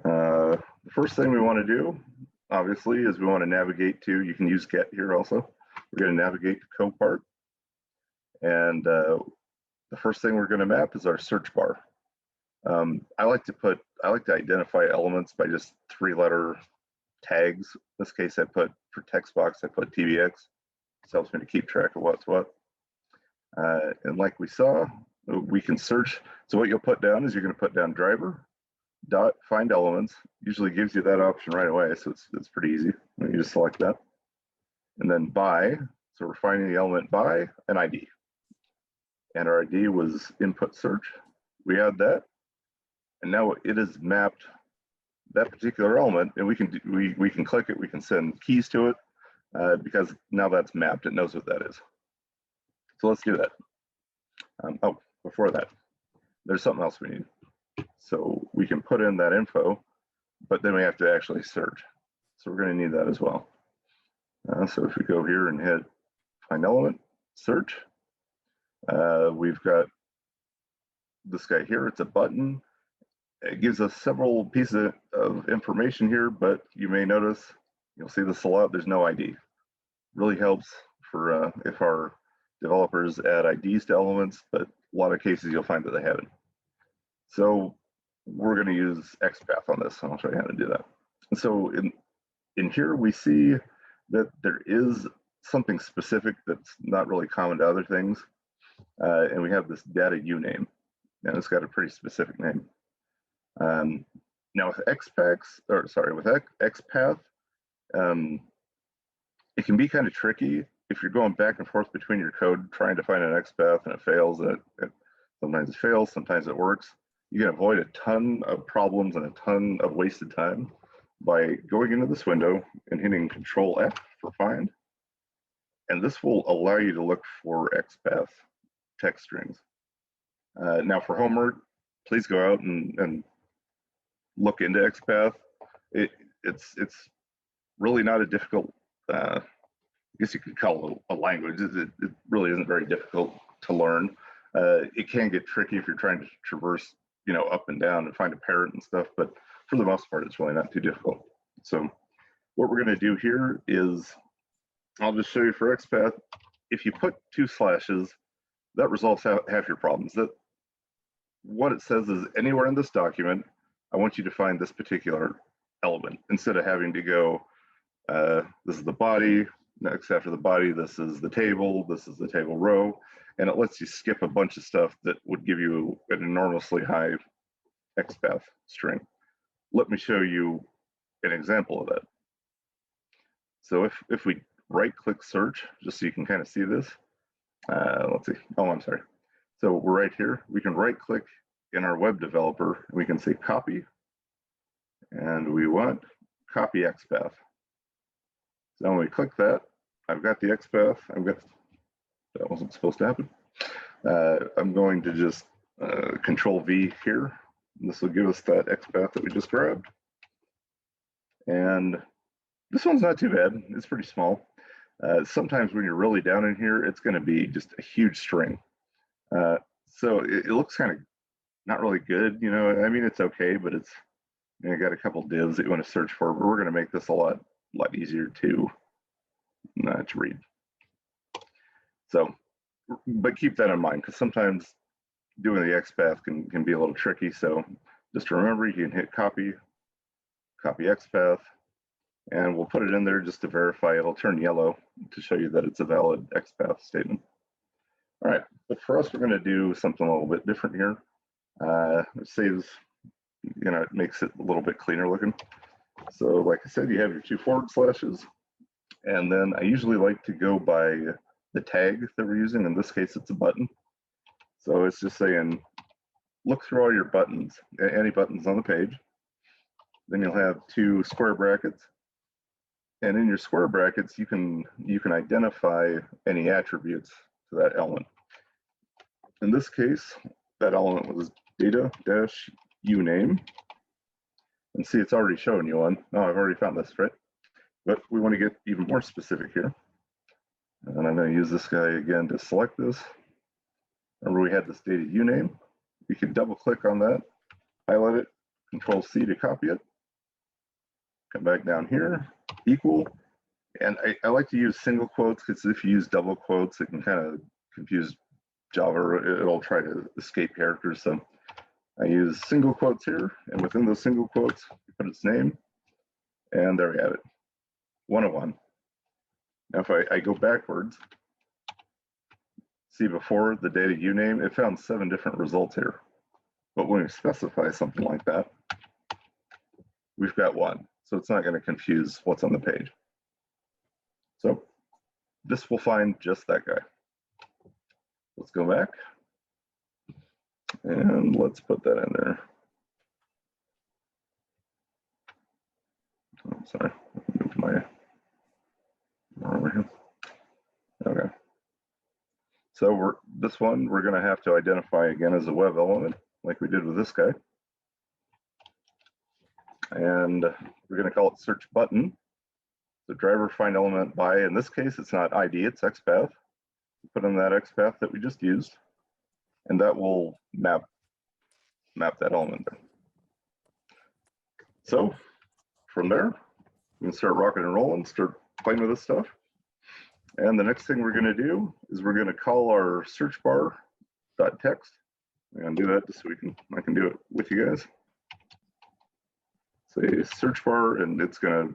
The first thing we want to do, obviously, is we want to navigate to, you can use get here also. We're going to navigate to Copart. And the first thing we're going to map is our search bar. I like to identify elements by just 3-letter tags. In this case, I put for text box, I put TBX. This helps me to keep track of what's what. And like we saw, we can search. So what you'll put down is you're going to put down driver dot find elements. Usually gives you that option right away, so it's pretty easy. You just select that, and then by. So we're finding the element by an ID, and our ID was input search. We add that, and now it is mapped that particular element, and we can click it. We can send keys to it because now that's mapped. It knows what that is. So let's do that. Oh, before that, there's something else we need. So we can put in that info, but then we have to actually search. So we're going to need that as well. So if we go here and hit find element, search, we've got this guy here. It's a button. It gives us several pieces of information here, but you may notice, you'll see this a lot, there's no ID. Really helps for if our developers add IDs to elements, but a lot of cases you'll find that they haven't. So we're going to use XPATH on this, and I'll show you how to do that. And so in here, we see that there is something specific that's not really common to other things. And we have this data uname, and it's got a pretty specific name. Now with XPATH, it can be kind of tricky if you're going back and forth between your code trying to find an XPATH, and it fails. Sometimes it fails, sometimes it works. You can avoid a ton of problems and a ton of wasted time by going into this window and hitting Control F for find. And this will allow you to look for XPATH text strings. Now for homework, please go out and look into XPATH. It's really not a difficult, I guess you could call it a language. It really isn't very difficult to learn. It can get tricky if you're trying to traverse, up and down and find a parent and stuff, but for the most part, it's really not too difficult. So what we're going to do here is, I'll just show you for XPATH. If you put 2 slashes, that resolves half your problems. That what it says is, anywhere in this document, I want you to find this particular element, instead of having to go, this is the body, next after the body, this is the table row, and it lets you skip a bunch of stuff that would give you an enormously high XPATH string. Let me show you an example of that. So if we right-click search, just so you can kind of see this, let's see, oh, I'm sorry. So we're right here, we can right-click in our web developer, and we can say copy, and we want copy XPATH. So when we click that, I've got the XPATH, that wasn't supposed to happen. I'm going to just Control V here. This will give us that XPATH that we just grabbed. And this one's not too bad, it's pretty small. Sometimes when you're really down in here, it's going to be just a huge string. So it looks kind of not really good, I mean, it's okay, but it's, I got a couple divs that you want to search for, but we're going to make this a lot easier to read. So, but keep that in mind, because sometimes doing the XPATH can be a little tricky. So just remember, you can hit copy XPATH, and we'll put it in there just to verify. It'll turn yellow to show you that it's a valid XPATH statement. All right, but for us, we're going to do something a little bit different here. It saves, it makes it a little bit cleaner looking. So like I said, you have your 2 forward slashes, and then I usually like to go by the tag that we're using. In this case, it's a button. So it's just saying, look through all your buttons, any buttons on the page. Then you'll have 2 square brackets. And in your square brackets, you can identify any attributes to that element. In this case, that element was data-uname. And see, it's already showing you one. No, I've already found this, right? But we want to get even more specific here. And I'm going to use this guy again to select this. Remember, we had this data uname. We can double click on that, highlight it, Control C to copy it. Come back down here, equal. And I like to use single quotes, because if you use double quotes, it can kind of confuse Java. It'll try to escape characters. So I use single quotes here, and within those single quotes, you put its name, And there we have it, 101. Now if I go backwards, see before the data uname, it found 7 different results here. But when we specify something like that, we've got 1. So it's not going to confuse what's on the page. So this will find just that guy. Let's go back. And let's put that in there. I'm sorry, move my over here. Okay. So this one we're going to have to identify again as a web element, like we did with this guy. And we're going to call it search button. The driver find element by, in this case, it's not ID, it's XPATH. Put in that XPATH that we just used, and that will map that element there. So from there, we can start rocking and rolling, start playing with this stuff. And the next thing we're going to do is we're going to call our search bar .text. I'm going to do that just so I can do it with you guys. Say search bar, and it's going to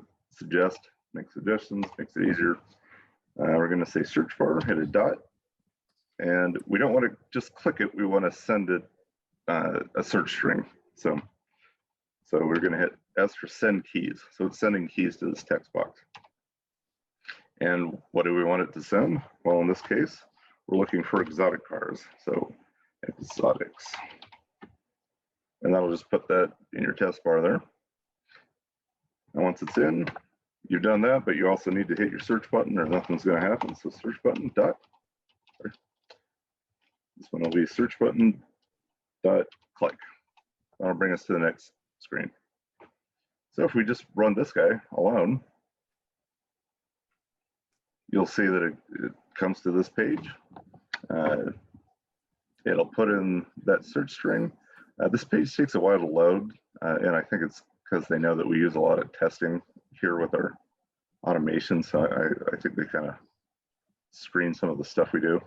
make suggestions, makes it easier. We're going to say search bar, hit a dot, and we don't want to just click it. We want to send it a search string. So we're going to hit S for send keys. So it's sending keys to this text box. And what do we want it to send? Well, in this case, we're looking for exotic cars. So exotics. And that'll just put that in your test bar there. And once it's in, you've done that, but you also need to hit your search button or nothing's going to happen. So search button dot. This one will be search button dot click. That'll bring us to the next screen. So if we just run this guy alone, you'll see that it comes to this page. It'll put in that search string. This page takes a while to load, and I think it's because they know that we use a lot of testing here with our automation. So I think they kind of screen some of the stuff we do.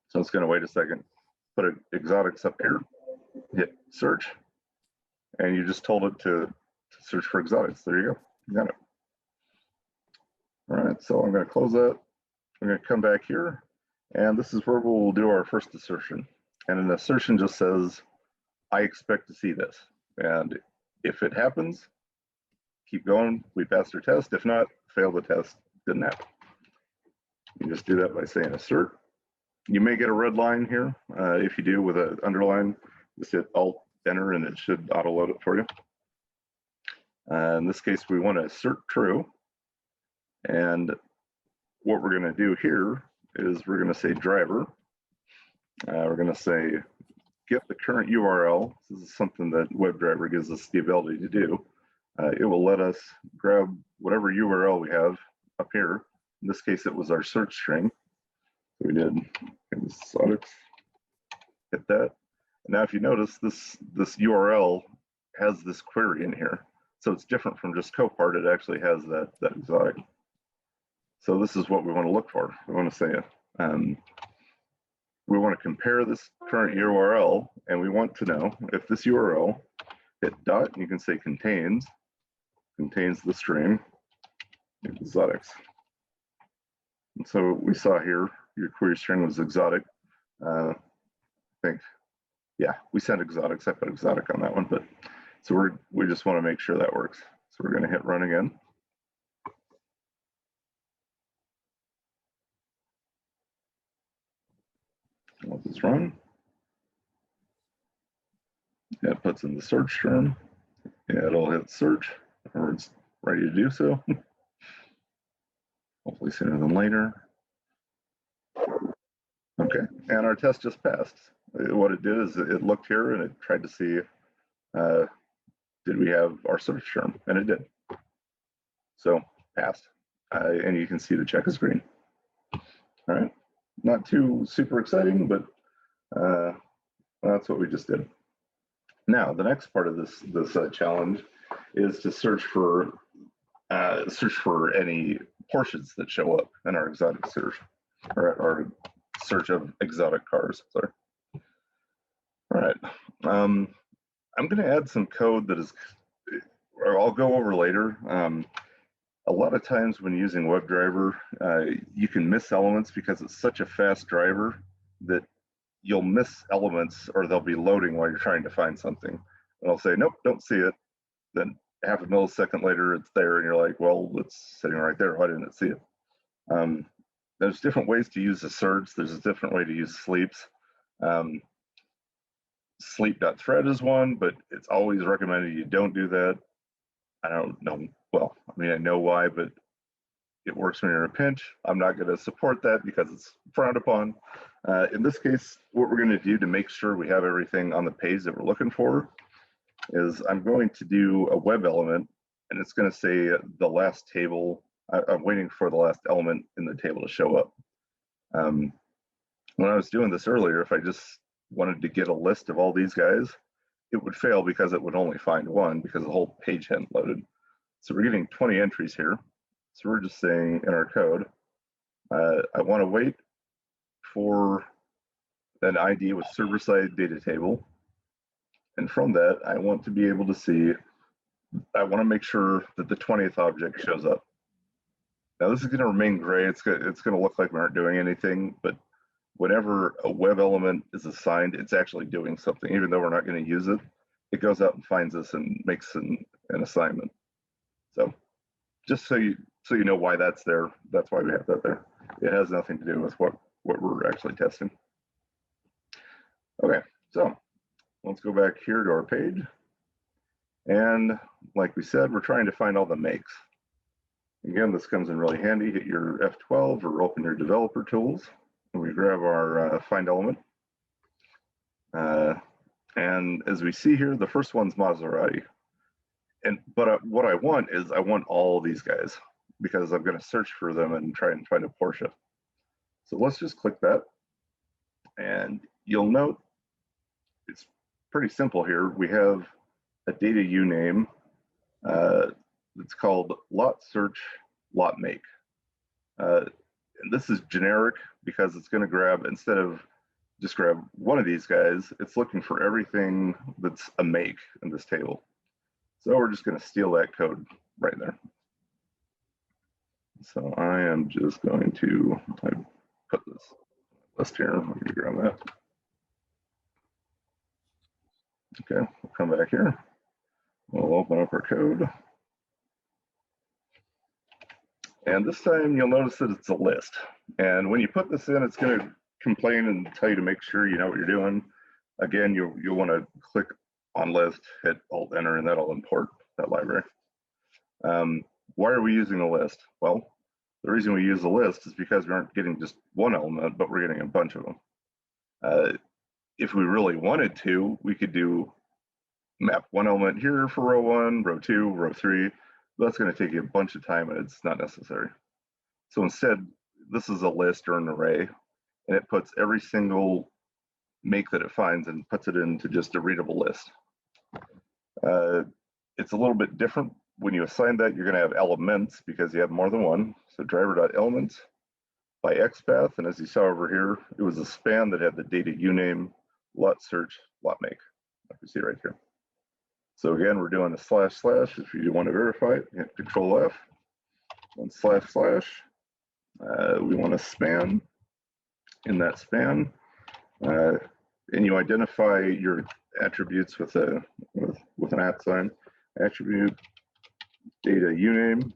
So it's going to wait a second. Put exotics up here, hit search, and you just told it to search for exotics. There you go. You got it. All right, so I'm going to close that. I'm going to come back here, and this is where we'll do our first assertion. And an assertion just says, I expect to see this. And if it happens, keep going. We passed our test. If not, fail the test. Didn't happen. You just do that by saying assert. You may get a red line here. If you do with an underline, just hit Alt Enter and it should auto load it for you. In this case, we want to assert true. And what we're going to do here is we're going to say driver. We're going to say get the current URL. This is something that WebDriver gives us the ability to do. It will let us grab whatever URL we have up here. In this case, it was our search string. So we did exotics, hit that. And now if you notice, this URL has this query in here. So it's different from just Copart. It actually has that exotic. So this is what we want to look for. We want to say, we want to compare this current URL, and we want to know if this URL, hit dot, and you can say contains the string exotics. And so we saw here, your query string was exotic. I think, yeah, we sent exotics. I put exotic on that one, but so we just want to make sure that works. So we're going to hit run again. Let this run. It puts in the search term. Yeah, it'll hit search, or it's ready to do so. Hopefully sooner than later. Okay, and our test just passed. What it did is it looked here and it tried to see, did we have our search term? And it did. So passed. And you can see the check is green. All right, not too super exciting, but that's what we just did. Now, the next part of this challenge is to search for any portions that show up in our exotic search, or our search of exotic cars. Sorry. All right. I'm going to add some code that is, I'll go over later. A lot of times when using WebDriver, you can miss elements because it's such a fast driver that you'll miss elements, or they'll be loading while you're trying to find something. And I'll say, nope, don't see it. Then half a millisecond later, it's there, and you're like, well, it's sitting right there. Why didn't it see it? There's different ways to use asserts. There's a different way to use sleeps. Sleep.thread is one, but it's always recommended you don't do that. I don't know. Well, I mean, I know why, but it works when you're in a pinch. I'm not going to support that because it's frowned upon. In this case, what we're going to do to make sure we have everything on the page that we're looking for is I'm going to do a web element, and it's going to say the last table. I'm waiting for the last element in the table to show up. When I was doing this earlier, if I just wanted to get a list of all these guys, it would fail because it would only find one because the whole page hadn't loaded. So we're getting 20 entries here. So we're just saying in our code, I want to wait for an ID with server-side data table. And from that, I want to be able to see, I want to make sure that the 20th object shows up. Now this is going to remain gray. It's going to look like we aren't doing anything, but whenever a web element is assigned, it's actually doing something. Even though we're not going to use it, it goes out and finds us and makes an assignment. So just so you know why that's there, that's why we have that there. It has nothing to do with what we're actually testing. Okay, so let's go back here to our page. And like we said, we're trying to find all the makes. Again, this comes in really handy. Hit your F12 or open your developer tools. And we grab our find element. And as we see here, the first one's Maserati. But what I want is I want all these guys because I'm going to search for them and try and find a Porsche. So let's just click that. And you'll note it's pretty simple here. We have a data uname that's called lot search, lot make. And this is generic because it's going to grab, instead of just grab one of these guys, it's looking for everything that's a make in this table. So we're just going to steal that code right there. So I am just going to put this list here. Let me grab that. Okay, we'll come back here. We'll open up our code. And this time you'll notice that it's a list. And when you put this in, it's going to complain and tell you to make sure you know what you're doing. Again, you'll want to click on list, hit Alt Enter, and that'll import that library. Why are we using a list? Well, the reason we use a list is because we aren't getting just one element, but we're getting a bunch of them. If we really wanted to, we could do map one element here for row 1, row 2, row 3. That's going to take you a bunch of time, and it's not necessary. So instead, this is a list or an array, and it puts every single make that it finds and puts it into just a readable list. It's a little bit different. When you assign that, you're going to have elements because you have more than one. So driver.elements by XPATH, and as you saw over here, it was a span that had the data uname, lot search, lot make, like you see right here. So again, we're doing a // if you want to verify it, hit Control F, and //. We want to span. In that span, and you identify your attributes with an @ attribute data uname,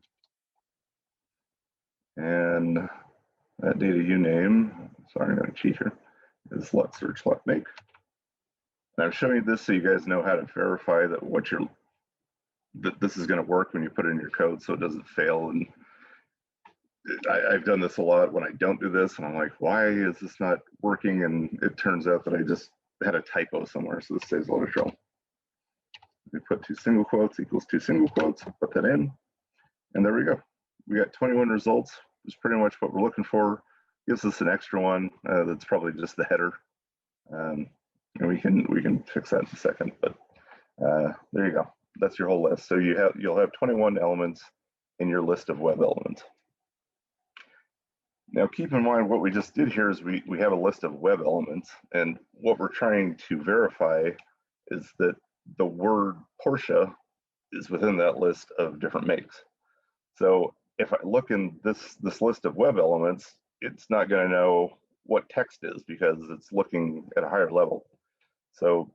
and that data uname, sorry, I'm going to cheat here, is lot search, lot make. And I'm showing you this so you guys know how to verify that that this is going to work when you put it in your code, so it doesn't fail. And I've done this a lot when I don't do this, and I'm like, why is this not working? And it turns out that I just had a typo somewhere, so this saves a lot of trouble. We put 2 single quotes equals 2 single quotes, put that in, and there we go. We got 21 results. It's pretty much what we're looking for. Gives us an extra one that's probably just the header, and we can fix that in a second. But there you go. That's your whole list. So you'll have 21 elements in your list of web elements. Now, keep in mind what we just did here is we have a list of web elements, and what we're trying to verify is that the word Porsche is within that list of different makes. So if I look in this list of web elements, it's not going to know what text is because it's looking at a higher level. So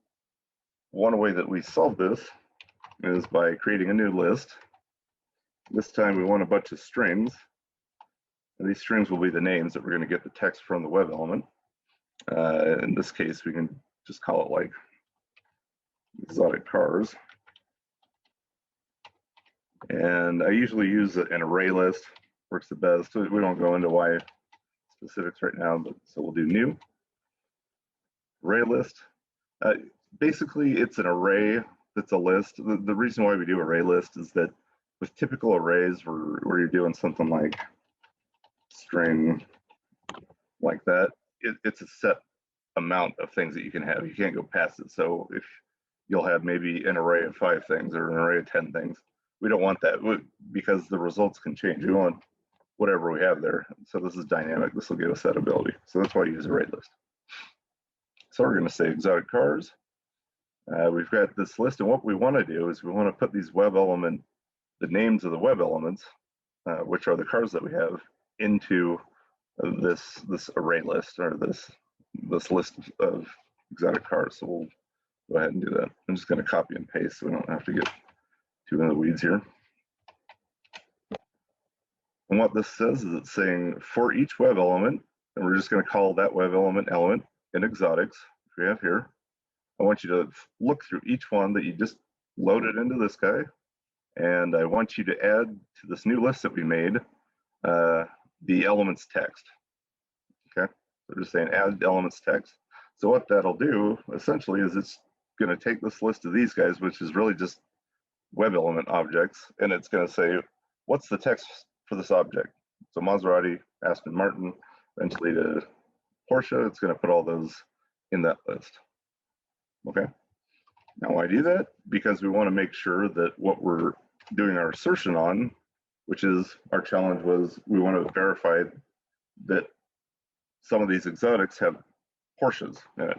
one way that we solve this is by creating a new list. This time we want a bunch of strings. And these strings will be the names that we're going to get the text from the web element. In this case, we can just call it like exotic cars. And I usually use an array list, works the best. We don't go into why specifics right now, but so we'll do new array list. Basically, it's an array that's a list. The reason why we do array list is that with typical arrays where you're doing something like string like that, it's a set amount of things that you can have. You can't go past it. So if you'll have maybe an array of 5 things or an array of 10 things, we don't want that because the results can change. We want whatever we have there. So this is dynamic. This will give us that ability. So that's why I use array list. So we're going to say exotic cars. We've got this list, and what we want to do is we want to put these web element, the names of the web elements, which are the cars that we have, into this array list or this list of exotic cars. So we'll go ahead and do that. I'm just going to copy and paste so we don't have to get too into the weeds here. And what this says is it's saying for each web element, and we're just going to call that web element in exotics, which we have here. I want you to look through each one that you just loaded into this guy, and I want you to add to this new list that we made the elements text. Okay, so just saying add elements text. So what that'll do essentially is it's going to take this list of these guys, which is really just web element objects, and it's going to say what's the text for this object. So Maserati, Aston Martin, eventually to Porsche. It's going to put all those in that list. Okay. Now why do that? Because we want to make sure that what we're doing our assertion on, which is our challenge, was we want to verify that some of these exotics have Porsches in it.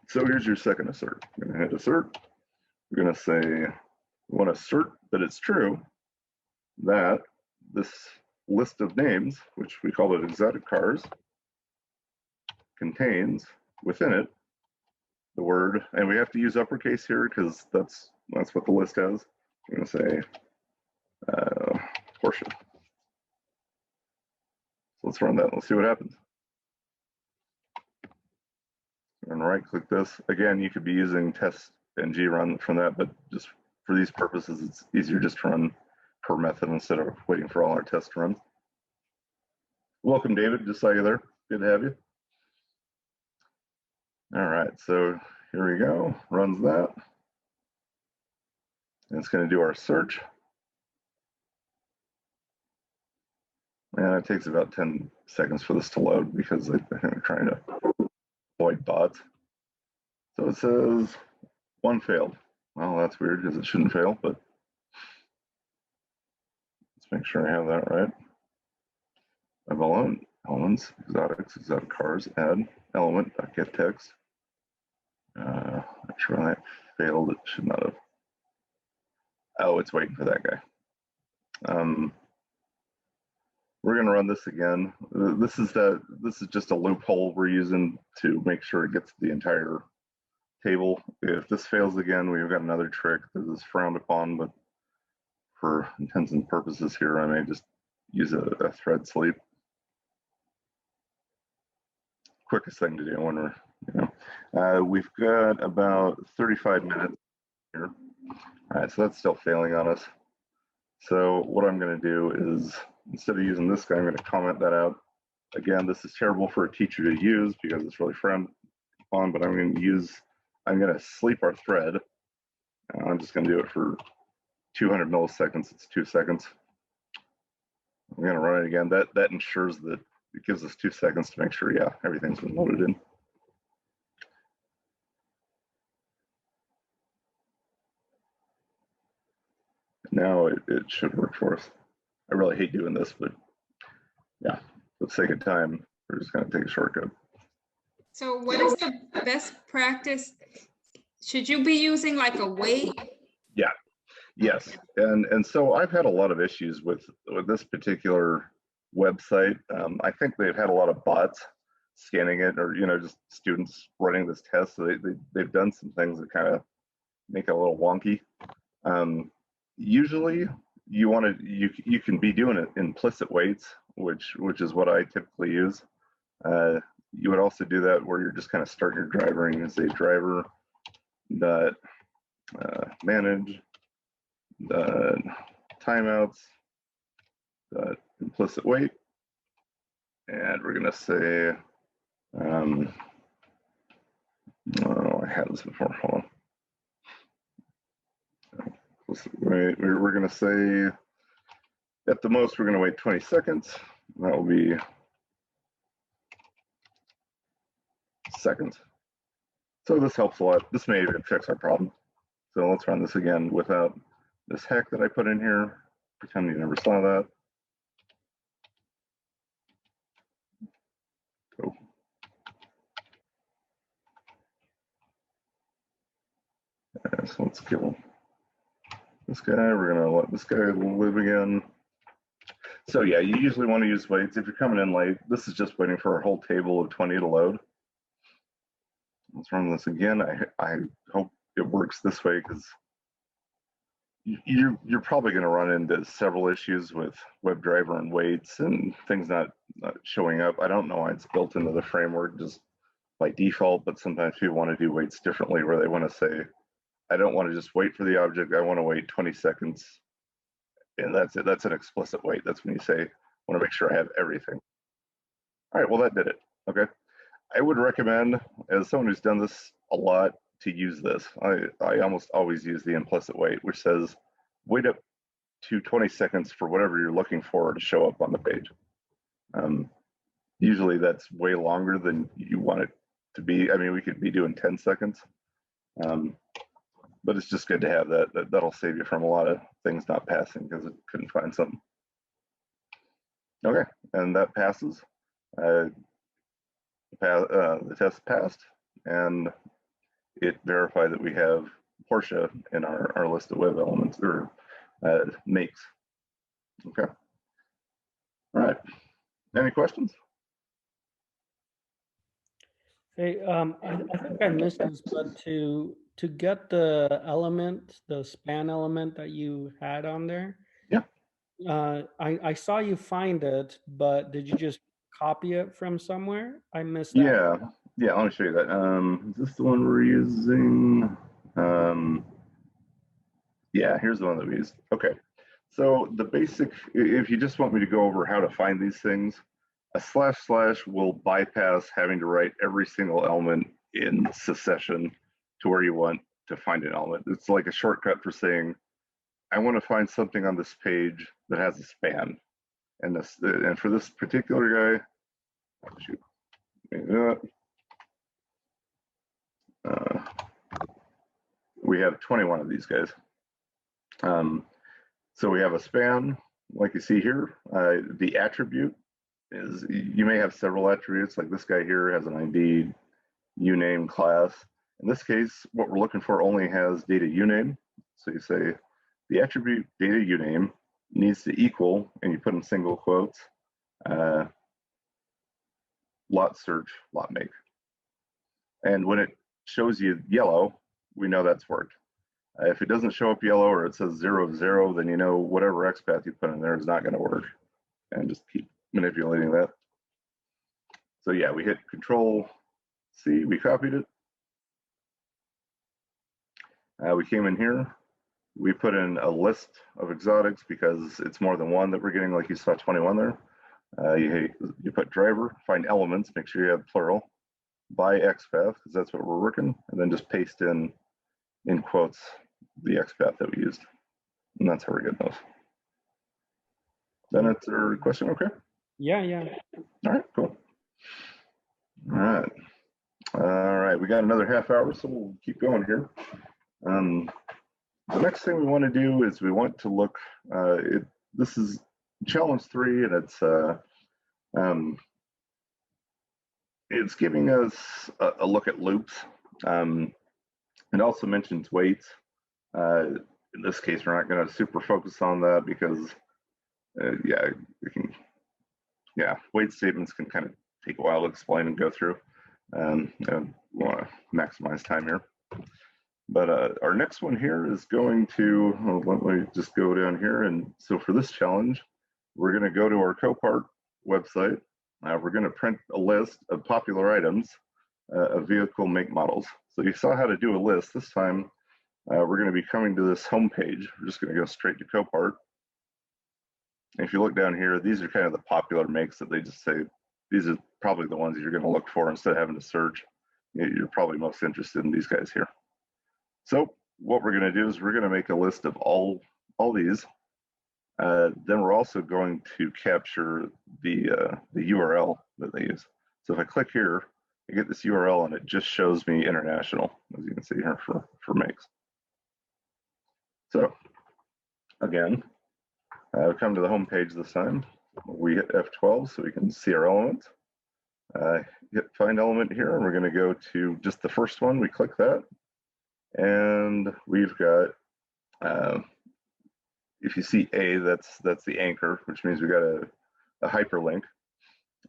So here's your second assert. I'm going to hit assert. We're going to say we want to assert that it's true that this list of names, which we call it exotic cars, contains within it the word, and we have to use uppercase here because that's what the list has. I'm going to say Porsche. So let's run that and let's see what happens. And right click this. Again, you could be using TestNG run from that, but just for these purposes, it's easier just to run per method instead of waiting for all our test runs. Welcome, David. Just saw you there. Good to have you. All right, so here we go. Runs that. And it's going to do our search. And it takes about 10 seconds for this to load because I'm trying to avoid bots. So it says 1 failed. Well, that's weird because it shouldn't fail, but let's make sure I have that right. Web elements, exotics, exotic cars, add element, get text. Not sure when that failed. It should not have. Oh, it's waiting for that guy. We're going to run this again. This is just a loophole we're using to make sure it gets the entire table. If this fails again, we've got another trick that is frowned upon, but for intents and purposes here, I may just use a thread sleep. Quickest thing to do when we're, we've got about 35 minutes here. All right, so that's still failing on us. So what I'm going to do is, instead of using this guy, I'm going to comment that out. Again, this is terrible for a teacher to use because it's really frowned upon, but I'm going to sleep our thread. I'm just going to do it for 200 milliseconds. It's 2 seconds. I'm going to run it again. That ensures that it gives us 2 seconds to make sure, yeah, everything's been loaded in. Now it should work for us. I really hate doing this, but yeah, for the sake of time, we're just going to take a shortcut. So what is the best practice? Should you be using like a wait? Yeah. Yes, and so I've had a lot of issues with this particular website. I think they've had a lot of bots scanning it, or just students running this test. So they've done some things that kind of make it a little wonky. Usually, you can be doing it implicit waits, which is what I typically use. You would also do that where you're just kind of starting your driver and you can say driver dot manage the timeouts, the implicit wait, and we're going to say, oh, I had this before, hold on. Implicit wait, we're going to say, at the most, we're going to wait 20 seconds. That will be seconds. So this helps a lot. This may even fix our problem. So let's run this again without this hack that I put in here. Pretend you never saw that. Go. So let's kill this guy. We're gonna let this guy live again. So yeah, you usually want to use waits. If you're coming in late, this is just waiting for our whole table of 20 to load. Let's run this again. I hope it works this way, because you're probably going to run into several issues with WebDriver and waits and things not showing up. I don't know why it's built into the framework just by default, but sometimes people want to do waits differently, where they want to say, I don't want to just wait for the object, I want to wait 20 seconds. And that's it. That's an explicit wait. That's when you say, I want to make sure I have everything. All right, well, that did it. Okay. I would recommend, as someone who's done this a lot, to use this. I almost always use the implicit wait, which says wait up to 20 seconds for whatever you're looking for to show up on the page. Usually that's way longer than you want it to be. I mean, we could be doing 10 seconds, but it's just good to have that. That'll save you from a lot of things not passing because it couldn't find something. Okay, and that passes. The test passed, and it verified that we have Porsche in our list of web elements, or makes. Okay. All right. Any questions? Hey, I think I missed this, but to get the element, the span element that you had on there. Yeah. I saw you find it, but did you just copy it from somewhere? I missed that. that. Yeah, let me show you that. Is this the one we're using? Yeah, here's the one that we used. Okay. So the basic, if you just want me to go over how to find these things, a / will bypass having to write every single element in succession to where you want to find an element. It's like a shortcut for saying, I want to find something on this page that has a span. And for this particular guy, shoot, we have 21 of these guys. So we have a span, like you see here. The attribute is, you may have several attributes, like this guy here has an ID, uname, class. In this case, what we're looking for only has data uname. So you say the attribute data uname needs to equal, and you put in single quotes, lot search, lot make. And when it shows you yellow, we know that's worked. If it doesn't show up yellow, or it says 0, 0, then you know whatever XPATH you put in there is not going to work. And just keep manipulating that. So yeah, we hit Control C, we copied it. We came in here, we put in a list of exotics because it's more than one that we're getting, like you saw 21 there. You put driver, find elements, make sure you have plural, by XPATH, because that's what we're working, and then just paste in quotes the XPATH that we used. And that's how we're getting those. Then it's a question, okay? Yeah. All right, cool. All right, we got another half hour, so we'll keep going here. The next thing we want to do is we want to look, this is challenge 3, and it's giving us a look at loops. It also mentions waits. in this case, we're not going to super focus on that because, yeah, we can, yeah, wait statements can kind of take a while to explain and go through. And we want to maximize time here. But our next one here is going to, let me just go down here. And so for this challenge, we're going to go to our Copart website. We're going to print a list of popular items of vehicle make models. So you saw how to do a list. This time, we're going to be coming to this home page. We're just going to go straight to Copart. And if you look down here, these are kind of the popular makes that they just say, these are probably the ones that you're going to look for instead of having to search. You're probably most interested in these guys here. So what we're going to do is we're going to make a list of all these. Then we're also going to capture the URL that they use. So if I click here, I get this URL and it just shows me international, as you can see here for makes. So again, we come to the home page this time. We hit F12 so we can see our elements. Hit find element here, and we're going to go to just the first one. We click that, and we've got, if you see A, that's the anchor, which means we got a hyperlink.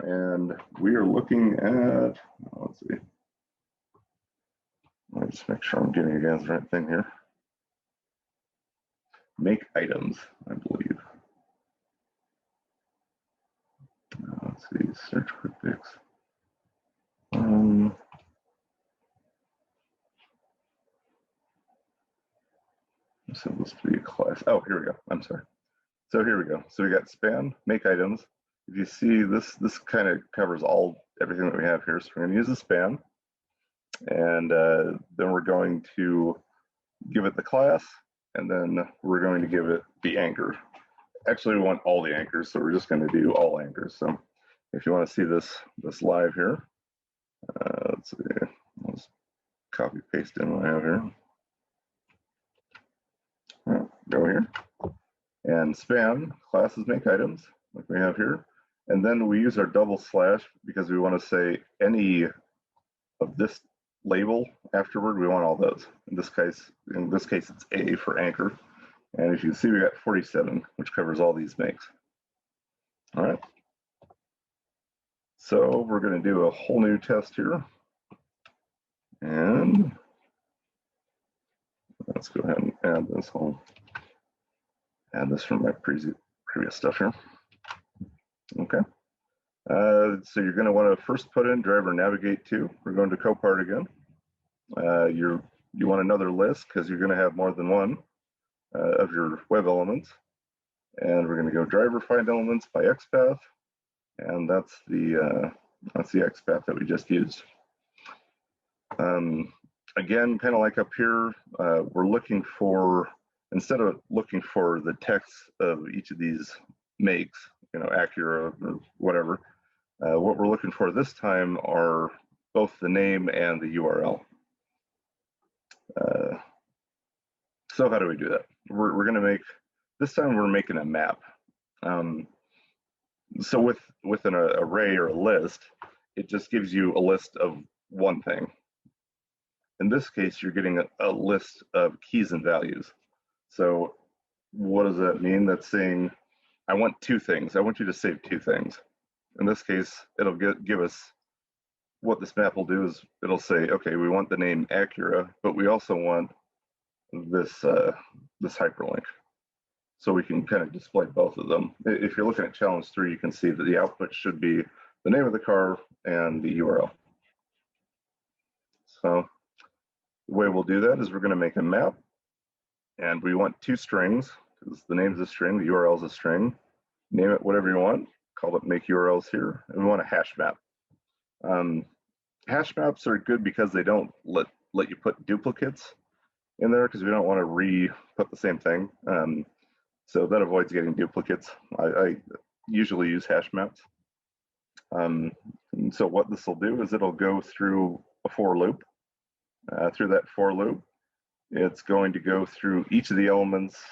And we are looking at, let's see. Let me just make sure I'm giving you guys the right thing here. Make items, I believe. Let's see, search quick fix. So this to be a class. Oh, here we go. I'm sorry. So here we go. So we got span, make items. If you see this kind of covers everything that we have here. So we're going to use the span, and then we're going to give it the class, and then we're going to give it the anchor. Actually, we want all the anchors, so we're just going to do all anchors. So if you want to see this live here, let's see. Let's copy paste in what I have here. Go here, and span classes make items like we have here, and then we use our double slash because we want to say any of this label afterward. We want all those. In this case, it's A for anchor, and if you see, we got 47, which covers all these makes. All right. So we're going to do a whole new test here, and let's go ahead and add this whole. Add this from my previous stuff here. Okay. So you're going to want to first put in driver navigate to. We're going to Copart again. You want another list because you're going to have more than one of your web elements. And we're going to go driver find elements by XPATH, and that's the XPATH that we just used. Again, kind of like up here, we're looking for, instead of looking for the text of each of these makes, Acura or whatever, what we're looking for this time are both the name and the URL. So how do we do that? We're going to make, this time we're making a map. So with an array or a list, it just gives you a list of one thing. In this case, you're getting a list of keys and values. So what does that mean? That's saying, I want two things. I want you to save two things. In this case, it'll give us, what this map will do is it'll say, okay, we want the name Acura, but we also want this hyperlink. So we can kind of display both of them. If you're looking at challenge 3, you can see that the output should be the name of the car and the URL. So the way we'll do that is we're going to make a map, and we want two strings, because the name's a string, the URL is a string. Name it whatever you want, call it make URLs here, and we want a hash map. Hash maps are good because they don't let you put duplicates in there, because we don't want to put the same thing. So that avoids getting duplicates. I usually use hash maps. And so what this will do is it'll go through a for loop. Through that for loop, it's going to go through each of the elements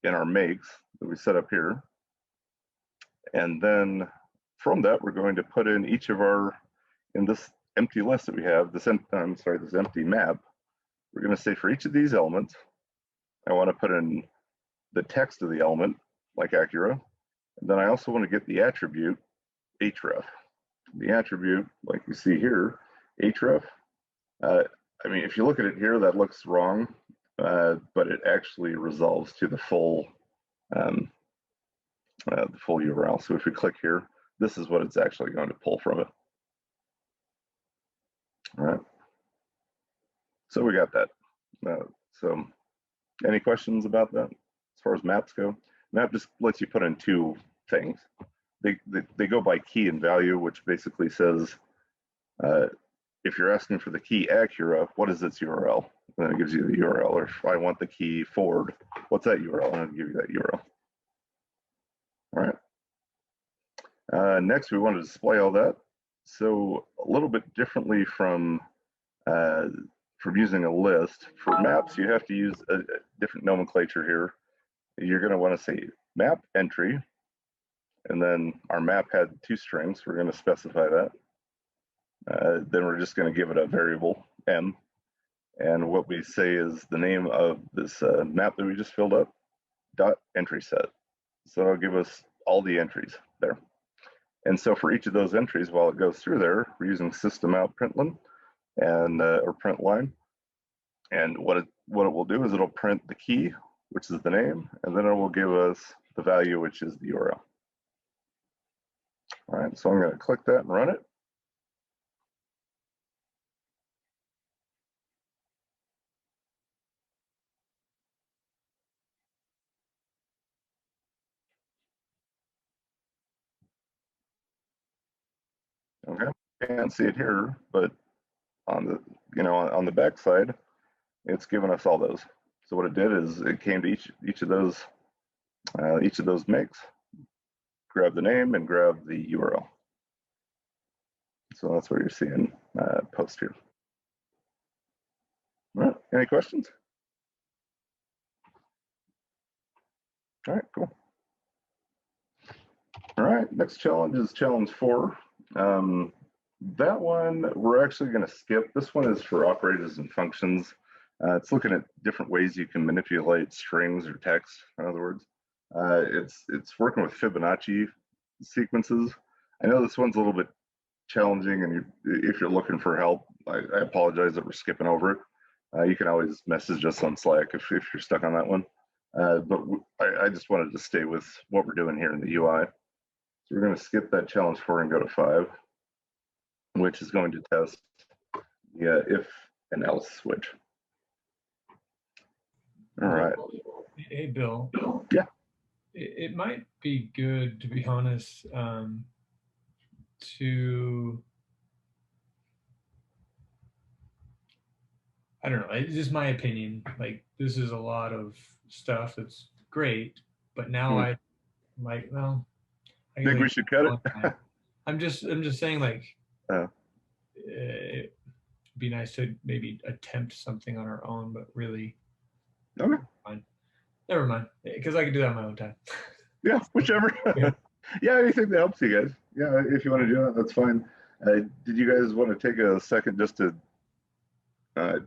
in our makes that we set up here. And then from that, we're going to put in each of our, in this empty list that we have, this empty map, we're going to say for each of these elements, I want to put in the text of the element, like Acura. And then I also want to get the attribute href. The attribute, like you see here, href. I mean, if you look at it here, that looks wrong, but it actually resolves to the full URL. So if we click here, this is what it's actually going to pull from it. All right. So we got that. So any questions about that as far as maps go? Map just lets you put in two things. They go by key and value, which basically says if you're asking for the key Acura, what is its URL? And then it gives you the URL. Or if I want the key Ford, what's that URL? And it'll give you that URL. All right. Next, we want to display all that. So a little bit differently from using a list. For maps, you have to use a different nomenclature here. You're going to want to say map entry, and then our map had 2 strings. We're going to specify that. Then we're just going to give it a variable m, and what we say is the name of this map that we just filled up, dot entry set. So it'll give us all the entries there. And so for each of those entries, while it goes through there, we're using system out println and or print line. And what it will do is it'll print the key, which is the name, and then it will give us the value, which is the URL. All right, so I'm going to click that and run it. Okay, can't see it here, but on the on the back side, it's given us all those. So what it did is it came to each of those makes, grab the name and grab the URL. So that's what you're seeing post here. All right, any questions? All right, cool. All right, next challenge is challenge 4. That one we're actually going to skip. This one is for operators and functions. It's looking at different ways you can manipulate strings or text, in other words. It's working with Fibonacci sequences. I know this one's a little bit challenging, and if you're looking for help, I apologize that we're skipping over it. You can always message us on Slack if you're stuck on that one. But I just wanted to stay with what we're doing here in the UI. So we're going to skip that challenge 4 and go to 5, which is going to test the if and else switch. All right. Hey, Bill. Yeah. It might be good, to be honest, to, I don't know, it's just my opinion. Like, this is a lot of stuff that's great, but now I like, well, I think we should cut it. I'm just saying, like, it'd be nice to maybe attempt something on our own, but really, okay, fine. Never mind, because I can do that on my own time. Yeah, whichever. Yeah, anything that helps you guys. Yeah, if you want to do that, that's fine. Did you guys want to take a second just to? Well,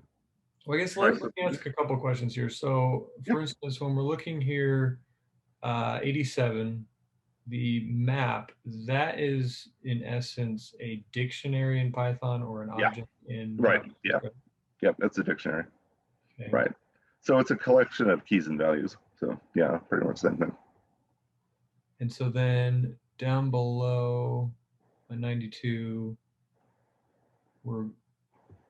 I guess let me ask a couple questions here. So, for instance, when we're looking here, 87. The map, that is in essence a dictionary in Python or an object in right. Yeah. Yep, that's a dictionary. Okay. Right. So it's a collection of keys and values. So yeah, pretty much the same thing. And so then down below 92, we're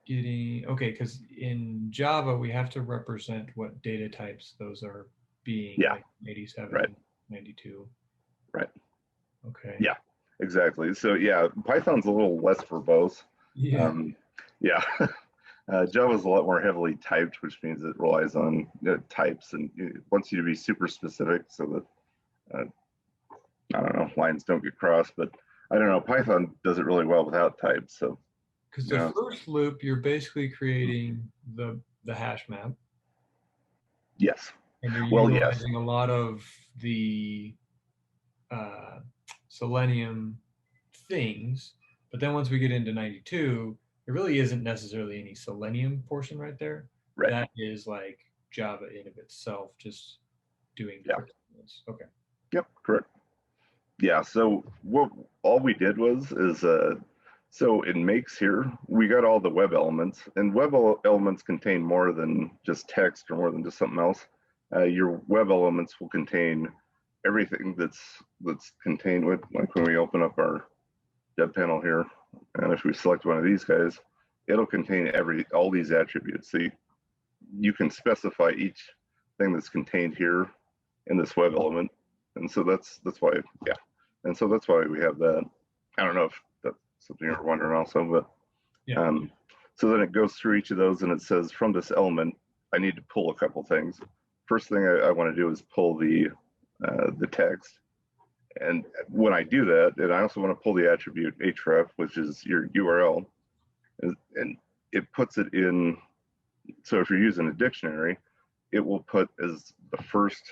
getting, okay, because in Java we have to represent what data types those are being, like 87, right. 92. Right. Okay. Yeah, exactly. So yeah, Python's a little less verbose. Yeah. Java's a lot more heavily typed, which means it relies on types and it wants you to be super specific so that, I don't know, lines don't get crossed, but I don't know, Python does it really well without types. So, because the first loop, you're basically creating the hash map. Yes. And you're utilizing a lot of the Selenium things, but then once we get into 92, there really isn't necessarily any Selenium portion right there. Right. That is like Java in of itself, just doing Yeah. quick signals. Okay. Yep, correct. Yeah, so what all we did was so in makes here, we got all the web elements, and elements contain more than just text or more than just something else. Your web elements will contain everything that's contained with, like when we open up our dev panel here, and if we select one of these guys, it'll contain all these attributes. So you can specify each thing that's contained here in this web element, and so that's why, yeah, and so that's why we have that. I don't know if that's something you're wondering also, but Yeah. so then it goes through each of those, and it says from this element, I need to pull a couple things. First thing I want to do is pull the text, and when I do that, and I also want to pull the attribute href, which is your URL, and it puts it in. So if you're using a dictionary, it will put as the first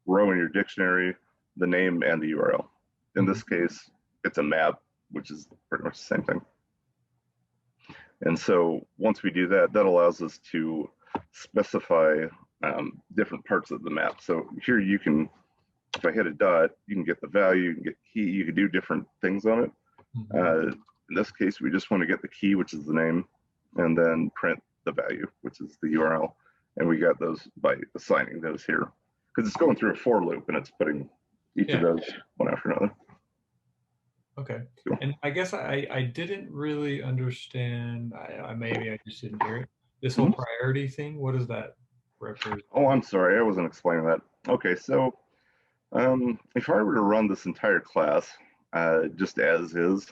row in your dictionary the name and the URL. In this case, it's a map, which is pretty much the same thing. And so once we do that, that allows us to specify different parts of the map. So here you can, if I hit a dot, you can get the value, you can get key, you can do different things on it. In this case, we just want to get the key, which is the name, and then print the value, which is the URL. And we got those by assigning those here, because it's going through a for loop and it's putting each of those one after another. Okay. And I guess I didn't really understand, maybe I just didn't hear it, this whole priority thing. What does that represent? Oh, I'm sorry, I wasn't explaining that. Okay, so if I were to run this entire class just as is,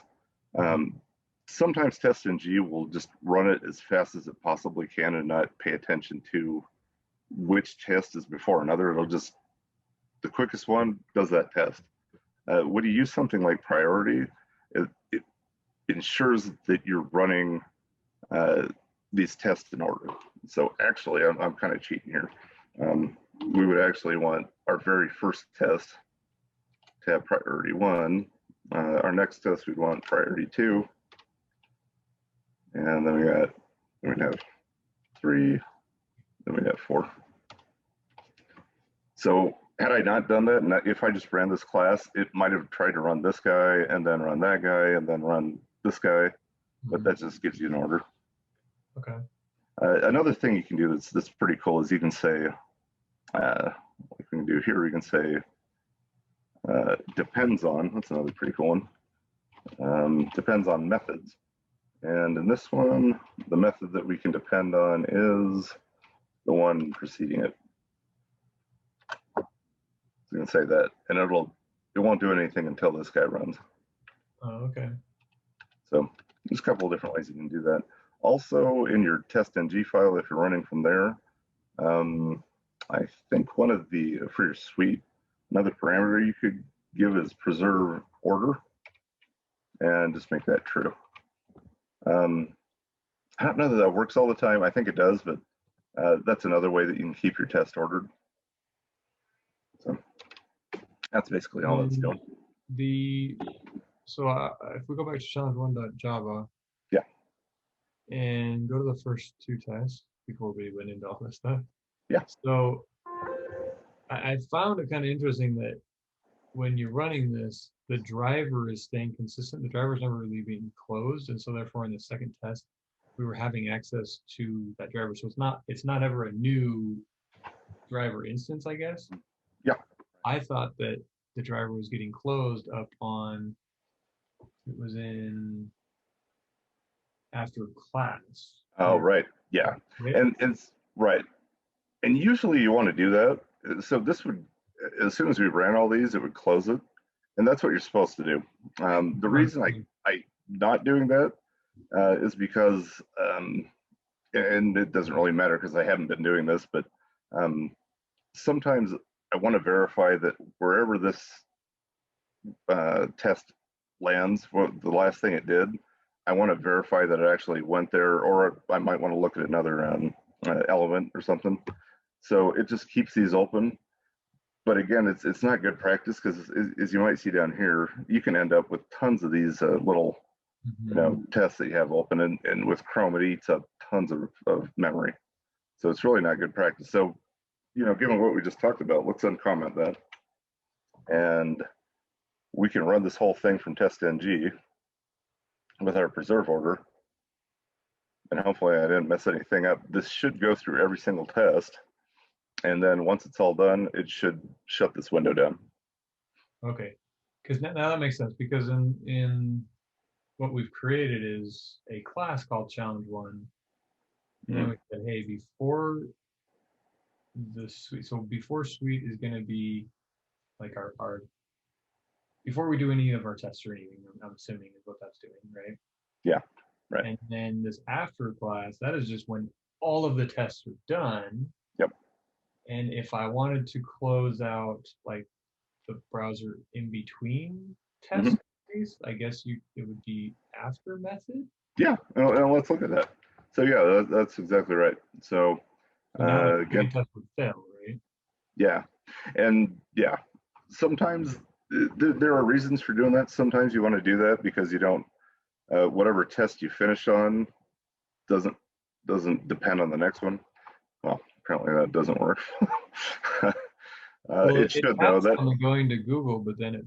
sometimes TestNG will just run it as fast as it possibly can and not pay attention to which test is before another. It'll just, the quickest one does that test. When you use something like priority, it ensures that you're running these tests in order. So actually, I'm kind of cheating here. We would actually want our very first test to have priority 1. Our next test, we'd want priority 2. And then we'd have 3, then we'd have 4. So had I not done that, and if I just ran this class, it might have tried to run this guy and then run that guy and then run this guy, but that just gives you an order. Okay. Another thing you can do that's pretty cool is you can say, like we can do here, we can say depends on, that's another pretty cool one, depends on methods. And in this one, the method that we can depend on is the one preceding it. So you can say that, and it won't do anything until this guy runs. Oh, okay. So there's a couple of different ways you can do that. Also, in your TestNG file, if you're running from there, I think one of the, for your suite, another parameter you could give is preserve order, and just make that true. I don't know that that works all the time. I think it does, but that's another way that you can keep your test ordered. So that's basically all that's doing. So if we go back to challenge1.java, yeah, and go to the first 2 tests before we went into all this stuff. Yeah. So I found it kind of interesting that when you're running this, the driver is staying consistent. The driver is never really being closed, and so therefore in the second test, we were having access to that driver. So it's not ever a new driver instance, I guess. Yeah. I thought that the driver was getting closed up on, it was in after class. Oh, right. Yeah. And it's right. And usually you want to do that. So this would, as soon as we ran all these, it would close it. And that's what you're supposed to do. The reason I not doing that is because, and it doesn't really matter because I haven't been doing this, but sometimes I want to verify that wherever this test lands, the last thing it did, I want to verify that it actually went there, or I might want to look at another element or something. So it just keeps these open. But again, it's not good practice because, as you might see down here, you can end up with tons of these little tests that you have open, and with Chrome, it eats up tons of memory. So it's really not good practice. So given what we just talked about, let's uncomment that. And we can run this whole thing from TestNG with our preserve order. And hopefully I didn't mess anything up. This should go through every single test. And then once it's all done, it should shut this window down. Okay, because now that makes sense, because in what we've created is a class called challenge one. And then we said, hey, before the suite, so before suite is going to be like our before we do any of our tests or anything, I'm assuming is what that's doing, right? Yeah, right. And then this after class, that is just when all of the tests are done. Yep. And if I wanted to close out like the browser in between tests, I guess it would be after method. Yeah, and let's look at that. So yeah, that's exactly right. So again, test would fail, right? Yeah, and yeah, sometimes there are reasons for doing that. Sometimes you want to do that because you don't whatever test you finished on doesn't depend on the next one. Well, apparently that doesn't work. Well, it should though. That going to Google, but then it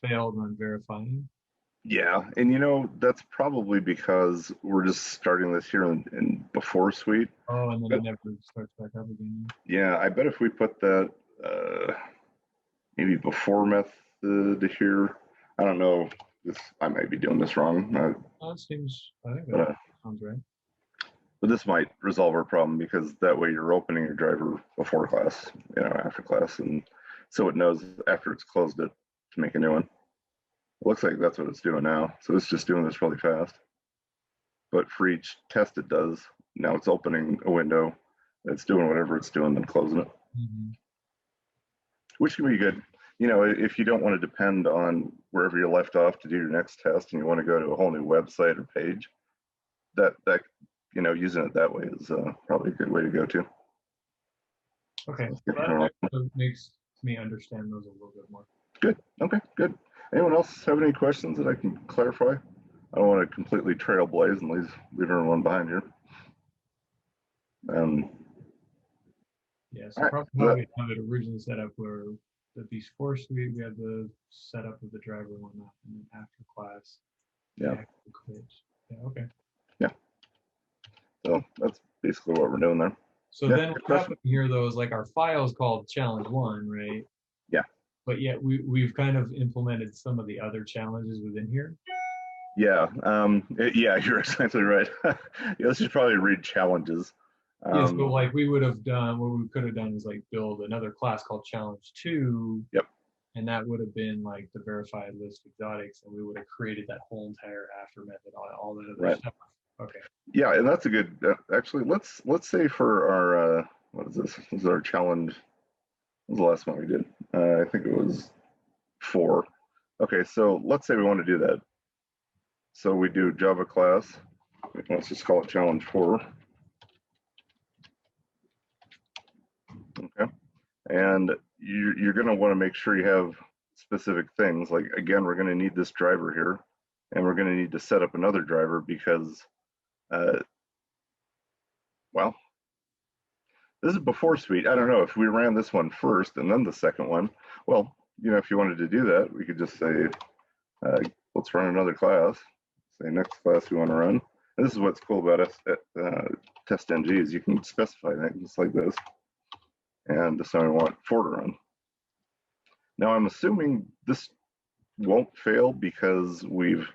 failed on verifying. Yeah, and that's probably because we're just starting this here in before suite. Oh, and then it never starts back up again. Yeah, I bet if we put that maybe before method here, I don't know. I might be doing this wrong. It seems, I think that sounds right. But this might resolve our problem because that way you're opening your driver before class, after class, and so it knows after it's closed it to make a new one. It looks like that's what it's doing now. So it's just doing this really fast. But for each test it does, now it's opening a window. It's doing whatever it's doing, then closing it. Which can be good. If you don't want to depend on wherever you left off to do your next test and you want to go to a whole new website or page, that using it that way is probably a good way to go to. Okay, that makes me understand those a little bit more. Good. Okay, good. Anyone else have any questions that I can clarify? I don't want to completely trailblaze and leave everyone behind here. Yeah, so probably how we have it originally set up where the before suite, we have the setup of the driver and whatnot, and then after class, yeah. Yeah, okay. Yeah. So that's basically what we're doing there. So then what happened here though is like our file is called challenge one, right? Yeah. But yet we've kind of implemented some of the other challenges within here. Yeah. Yeah, you're exactly right. Let's just probably read challenges. Yeah, so like we would have done, what we could have done is like build another class called challenge 2. Yep. And that would have been like the verified list exotics, and we would have created that whole entire after method, all that other stuff. Okay. Yeah, and that's a good. Actually, let's say for our what is this? This is our challenge. What was the last one we did? I think it was 4. Okay, so let's say we want to do that. So we do Java class. Let's just call it challenge 4. Okay, and you're going to want to make sure you have specific things. Like again, we're going to need this driver here, and we're going to need to set up another driver because, well, this is before suite. I don't know if we ran this one first and then the second one. Well, if you wanted to do that, we could just say, let's run another class. Say next class we want to run. And this is what's cool about us at TestNG is you can specify things like this. And this time we want 4 to run. Now I'm assuming this won't fail because we've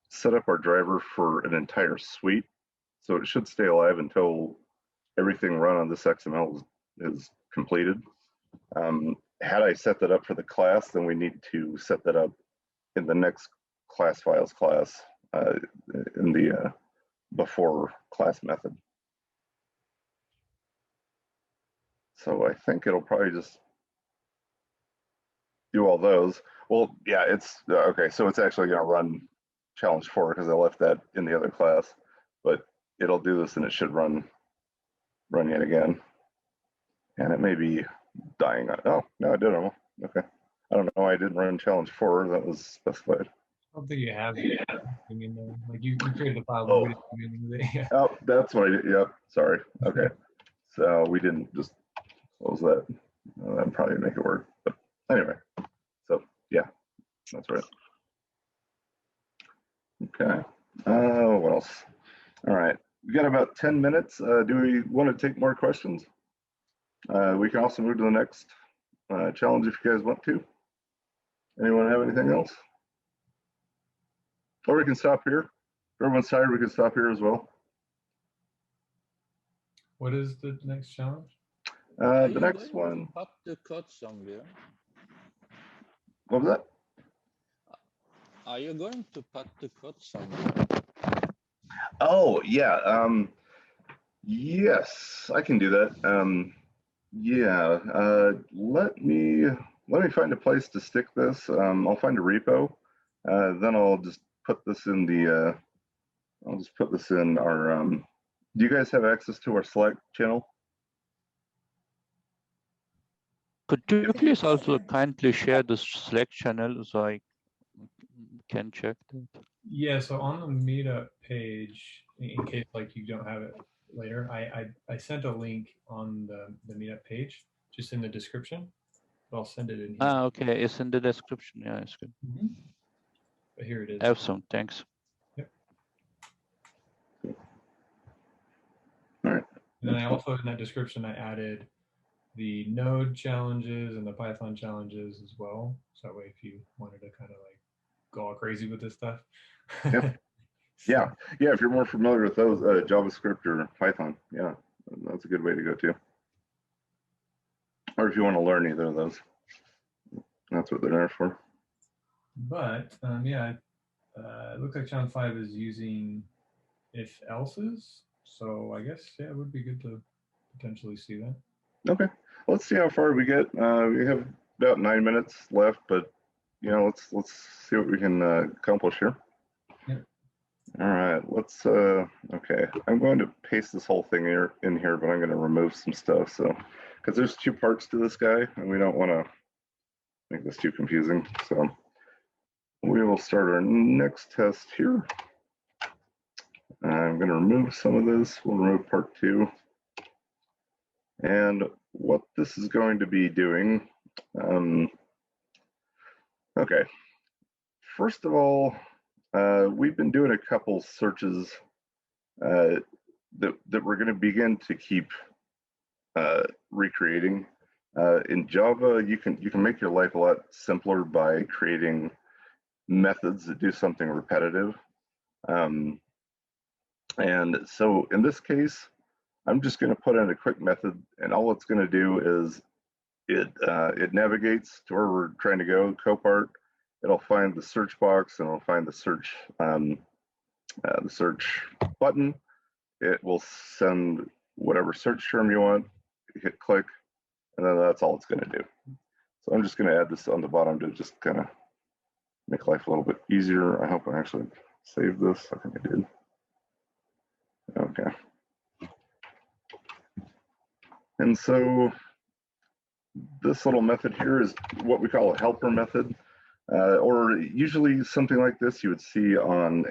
set up our driver for an entire suite. So it should stay alive until everything run on this XML is completed. Had I set that up for the class, then we need to set that up in the next class files class in the before class method. So I think it'll probably just do all those. Well, yeah, it's okay. So it's actually going to run challenge 4 because I left that in the other class, but it'll do this and it should run yet again. And it may be dying. Oh, no, I did them. Okay. I don't know why I didn't run challenge 4. That was specified. I don't think you have anything in there. Like you created a file, but we didn't do anything with it. Oh, that's what I did. Yep. Sorry. Okay. So we didn't just what was that? That'd probably make it work. But anyway, so yeah, that's right. Okay. What else? All right. We got about 10 minutes. Do we want to take more questions? We can also move to the next challenge if you guys want to. Anyone have anything else? Or we can stop here. If everyone's tired, we can stop here as well. What is the next challenge? Are The you next going to one, pop the code somewhere? what was that? Are you going to put the code somewhere? Oh, yeah. Yes, I can do that. Yeah, let me find a place to stick this. I'll find a repo. Then I'll just put this in the, I'll just put this in our, do you guys have access to our Slack channel? Could you please also kindly share the Slack channel so I can check that? Yeah, so on the meetup page, in case like you don't have it later, I sent a link on the meetup page, just in the description. But I'll send it in here. Ah, okay, it's in the description. Yeah, it's good. But here it is. Awesome, thanks. Yep. All right. And then I also, in that description, I added the Node challenges and the Python challenges as well. So that way, if you wanted to kind of like go all crazy with this stuff. Yep. Yeah, yeah. If you're more familiar with those, JavaScript or Python, yeah, that's a good way to go too. Or if you want to learn either of those, that's what they're there for. But yeah, it looks like challenge 5 is using if else's. So I guess yeah, it would be good to potentially see that. Okay, let's see how far we get. We have about 9 minutes left, but you know, let's see what we can accomplish here. Yep. All right, let's. Okay, I'm going to paste this whole thing in here, but I'm going to remove some stuff. So, because there's 2 parts to this guy, and we don't want to make this too confusing. So, we will start our next test here. I'm going to remove some of this. We'll remove part 2. And what this is going to be doing, okay, first of all, we've been doing a couple searches that we're going to begin to keep recreating. In Java, you can make your life a lot simpler by creating methods that do something repetitive. And so in this case, I'm just going to put in a quick method, and all it's going to do is it navigates to where we're trying to go, copart. It'll find the search box, and it'll find the search button. It will send whatever search term you want, hit click, and then that's all it's going to do. So I'm just going to add this on the bottom to just kind of make life a little bit easier. I hope I actually saved this. I think I did. Okay. And so this little method here is what we call a helper method, or usually something like this you would see on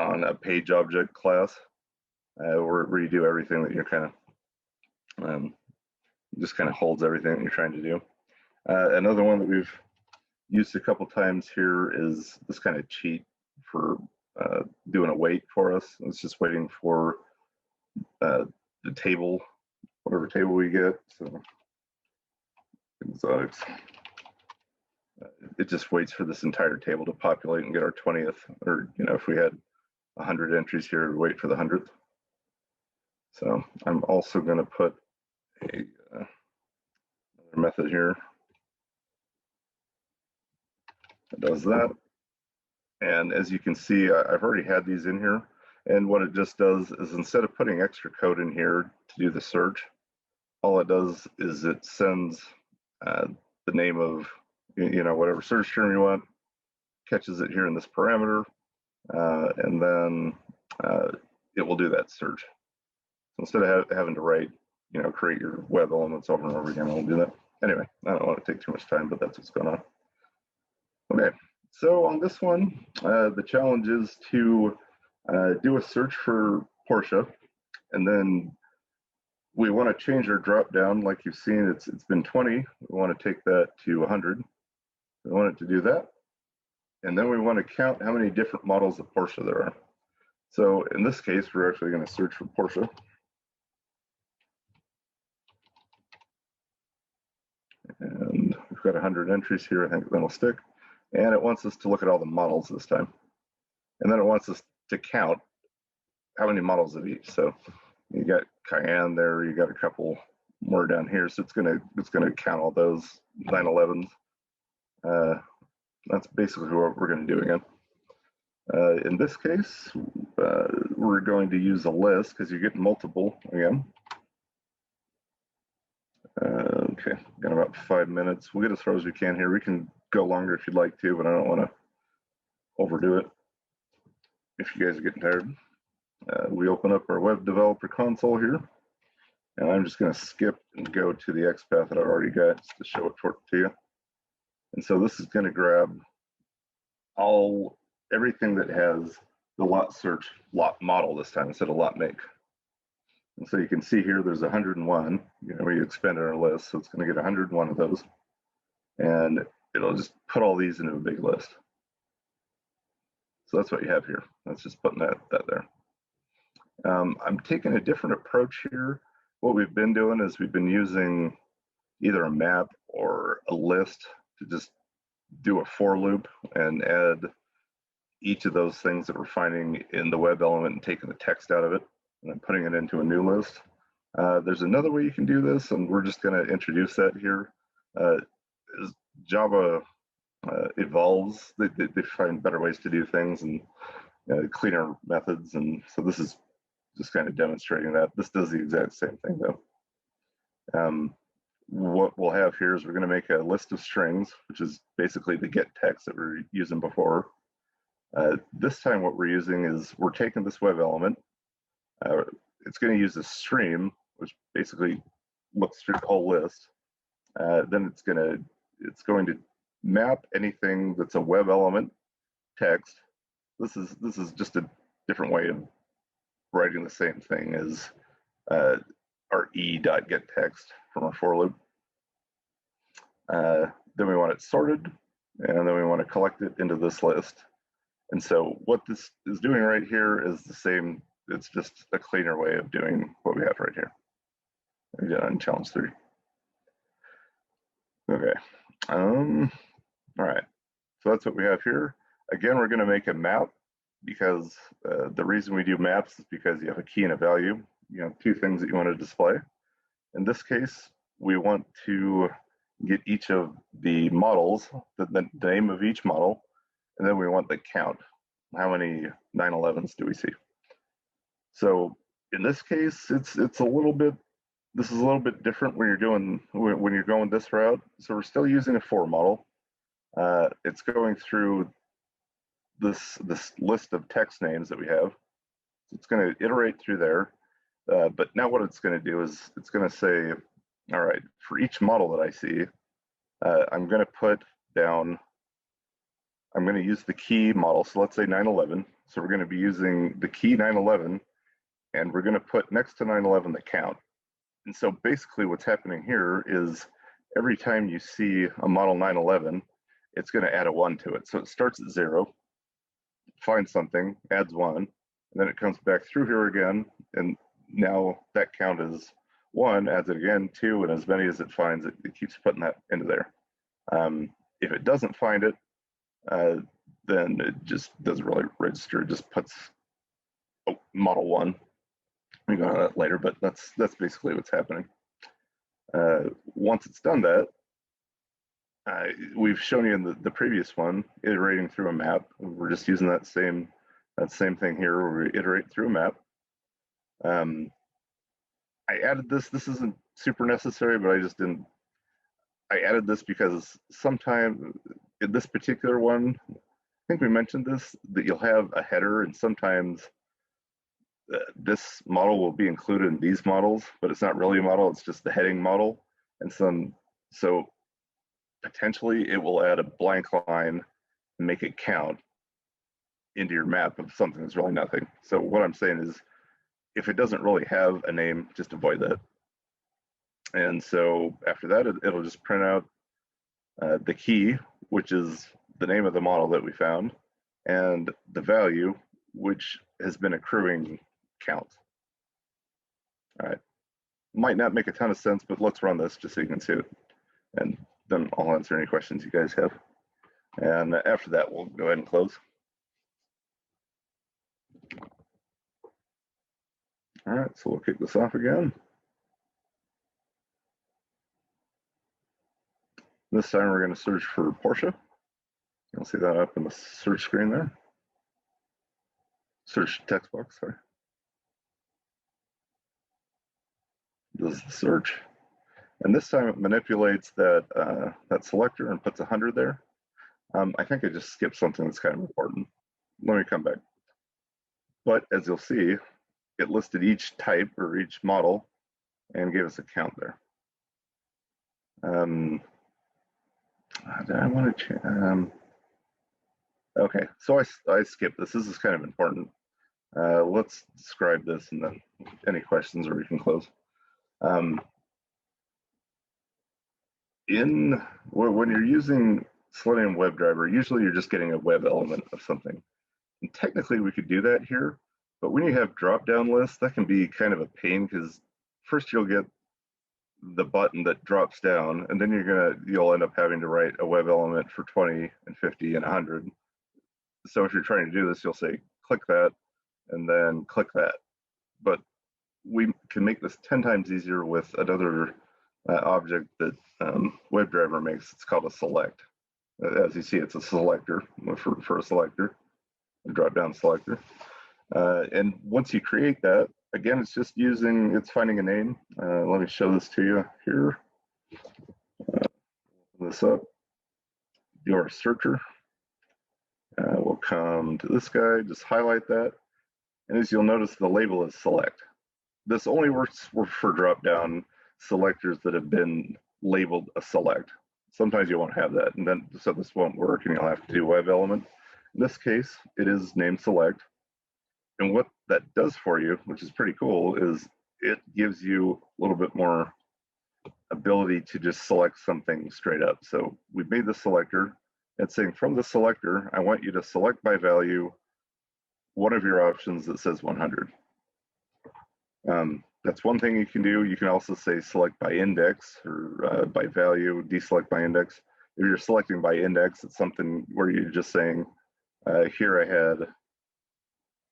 a page object class, where you do everything that you're kind of just kind of holds everything that you're trying to do. Another one that we've used a couple times here is this kind of cheat for doing a wait for us. It's just waiting for the table, whatever table we get. So exotics. It just waits for this entire table to populate and get our 20th, or you know, if we had 100 entries here, we'd wait for the 100th. So I'm also going to put another method here that does that. And as you can see, I've already had these in here. And what it just does is, instead of putting extra code in here to do the search, all it does is it sends the name of, you know, whatever search term you want, catches it here in this parameter, and then it will do that search. So instead of having to write, you know, create your web elements over and over again, it'll do that. Anyway, I don't want to take too much time, but that's what's going on. Okay, so on this one, the challenge is to do a search for Porsche, and then we want to change our drop down. Like you've seen, it's been 20. We want to take that to 100. We want it to do that. And then we want to count how many different models of Porsche there are. So in this case, we're actually going to search for Porsche. And we've got 100 entries here. I think that'll stick. And it wants us to look at all the models this time. And then it wants us to count how many models of each. So you got Cayenne there, you got a couple more down here. So it's gonna count all those 911s. That's basically what we're gonna do again. In this case, we're going to use a list because you get multiple again. Okay, got about 5 minutes. We'll get as far as we can here. We can go longer if you'd like to, but I don't want to overdo it if you guys are getting tired. We open up our web developer console here, and I'm just going to skip and go to the XPATH that I already got just to show it to you. And so this is going to grab everything that has the lot search lot model this time instead of lot make. And so you can see here there's 101. We expanded our list, so it's going to get 101 of those, and it'll just put all these into a big list. So that's what you have here. That's just putting that there. I'm taking a different approach here. What we've been doing is we've been using either a map or a list to just do a for loop and add each of those things that we're finding in the web element and taking the text out of it and then putting it into a new list. There's another way you can do this, and we're just going to introduce that here. As Java evolves, they find better ways to do things and cleaner methods, and so this is just kind of demonstrating that. This does the exact same thing though. What we'll have here is we're going to make a list of strings, which is basically the get text that we were using before. This time what we're using is we're taking this web element. It's going to use a stream, which basically looks through the whole list. Then it's going to map anything that's a web element text. This is just a different way of writing the same thing as our e.getText from our for loop. Then we want it sorted, and then we want to collect it into this list. And so what this is doing right here is the same. It's just a cleaner way of doing what we have right here. On challenge 3. Okay. All right. So that's what we have here. Again, we're going to make a map because the reason we do maps is because you have a key and a value. You have two things that you want to display. In this case, we want to get each of the models, the name of each model, and then we want the count. How many 911s do we see? So in this case, it's a little bit. This is a little bit different when you're going this route. So we're still using a for model. It's going through this list of text names that we have. It's going to iterate through there. But now what it's going to do is it's going to say, all right, for each model that I see, I'm going to put down, I'm going to use the key model. So let's say 911. So we're going to be using the key 911, and we're going to put next to 911 the count. And so basically what's happening here is every time you see a model 911, it's going to add a 1 to it. So it starts at 0, finds something, adds 1, and then it comes back through here again, and now that count is 1, adds it again, 2, and as many as it finds, it keeps putting that into there. If it doesn't find it, then it just doesn't really register. It just puts model 1. We go on that later, but that's basically what's happening. Once it's done that, we've shown you in the previous one, iterating through a map. We're just using that same thing here where we iterate through a map. I added this. This isn't super necessary, but I added this because sometime in this particular one, I think we mentioned this, that you'll have a header, and sometimes this model will be included in these models, but it's not really a model, it's just the heading model. And so potentially it will add a blank line and make it count into your map of something that's really nothing. So what I'm saying is, if it doesn't really have a name, just avoid that. And so after that, it'll just print out the key, which is the name of the model that we found, and the value, which has been accruing count. All right. Might not make a ton of sense, but let's run this just so you can see it. And then I'll answer any questions you guys have. And after that, we'll go ahead and close. All right, so we'll kick this off again. This time we're going to search for Porsche. You'll see that up in the search screen there. Search text box, sorry. This is the search. And this time it manipulates that, that selector and puts 100 there. I think I just skipped something that's kind of important. Let me come back. But as you'll see, it listed each type or each model and gave us a count there. I want to change. Okay, so I skipped this. This is kind of important. Let's describe this and then any questions or we can close. When you're using Selenium WebDriver, usually you're just getting a web element of something. And technically we could do that here, but when you have drop-down lists, that can be kind of a pain because first you'll get the button that drops down, and then you'll end up having to write a web element for 20 and 50 and 100. So if you're trying to do this, you'll say click that and then click that. But we can make this 10 times easier with another object that WebDriver makes. It's called a select. As you see, it's a selector for a selector, a drop-down selector. And once you create that, again, it's finding a name. Let me show this to you here. Open this up. Your searcher. We'll come to this guy, just highlight that. And as you'll notice, the label is select. This only works for drop-down selectors that have been labeled a select. Sometimes you won't have that, and then so this won't work, and you'll have to do web element. In this case, it is named select. And what that does for you, which is pretty cool, is it gives you a little bit more ability to just select something straight up. So we've made the selector. It's saying from the selector, I want you to select by value one of your options that says 100. That's one thing you can do. You can also say select by index or by value, deselect by index. If you're selecting by index, it's something where you're just saying, here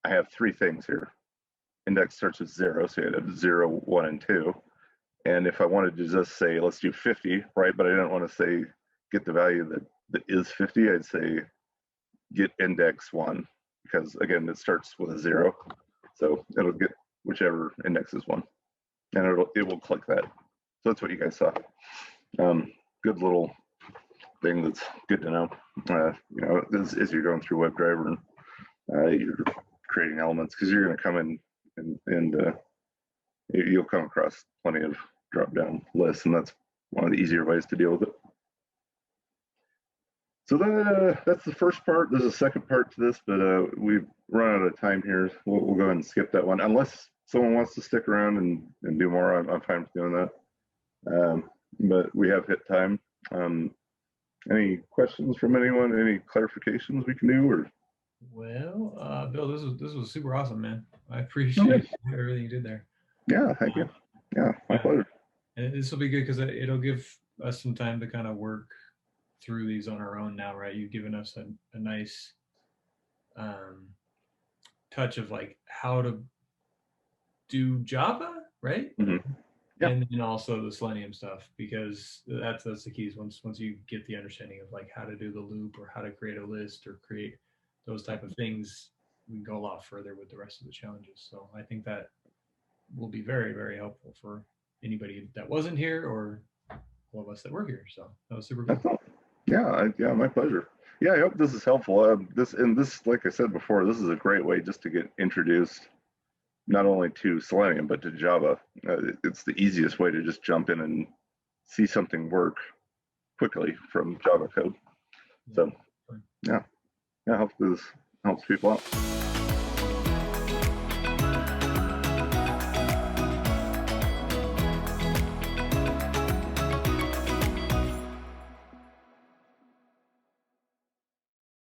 I have three things here. Index starts with 0, so you have 0, 1, and 2. And if I wanted to just say, let's do 50, right? But I don't want to say, get the value that is 50, I'd say, get index 1, because again, it starts with a 0. So it'll get whichever index is 1. And it will click that. So that's what you guys saw. Good little thing that's good to know. You know, as you're going through WebDriver and you're creating elements, because you're going to come in and you'll come across plenty of drop-down lists, and that's one of the easier ways to deal with it. So that's the first part. There's a second part to this, but we've run out of time here. We'll go ahead and skip that one. Unless someone wants to stick around and do more, I'm fine with doing that. But we have hit time. Any questions from anyone? Any clarifications we can do? Or well, Bill, this was super awesome, man. I appreciate everything you did there. Yeah, thank you. Yeah, my pleasure. And this will be good because it'll give us some time to kind of work through these on our own now, right? You've given us a nice touch of like how to do Java, right? Mm-hmm. Yeah. And then also the Selenium stuff, because that's the keys. Once you get the understanding of like how to do the loop or how to create a list or create those type of things, we can go a lot further with the rest of the challenges. So I think that will be very, very helpful for anybody that wasn't here or all of us that were here. So that was super cool. Yeah, my pleasure. Yeah, I hope this is helpful. This, like I said before, this is a great way just to get introduced not only to Selenium, but to Java. It's the easiest way to just jump in and see something work quickly from Java code. So, yeah, I hope this helps people out.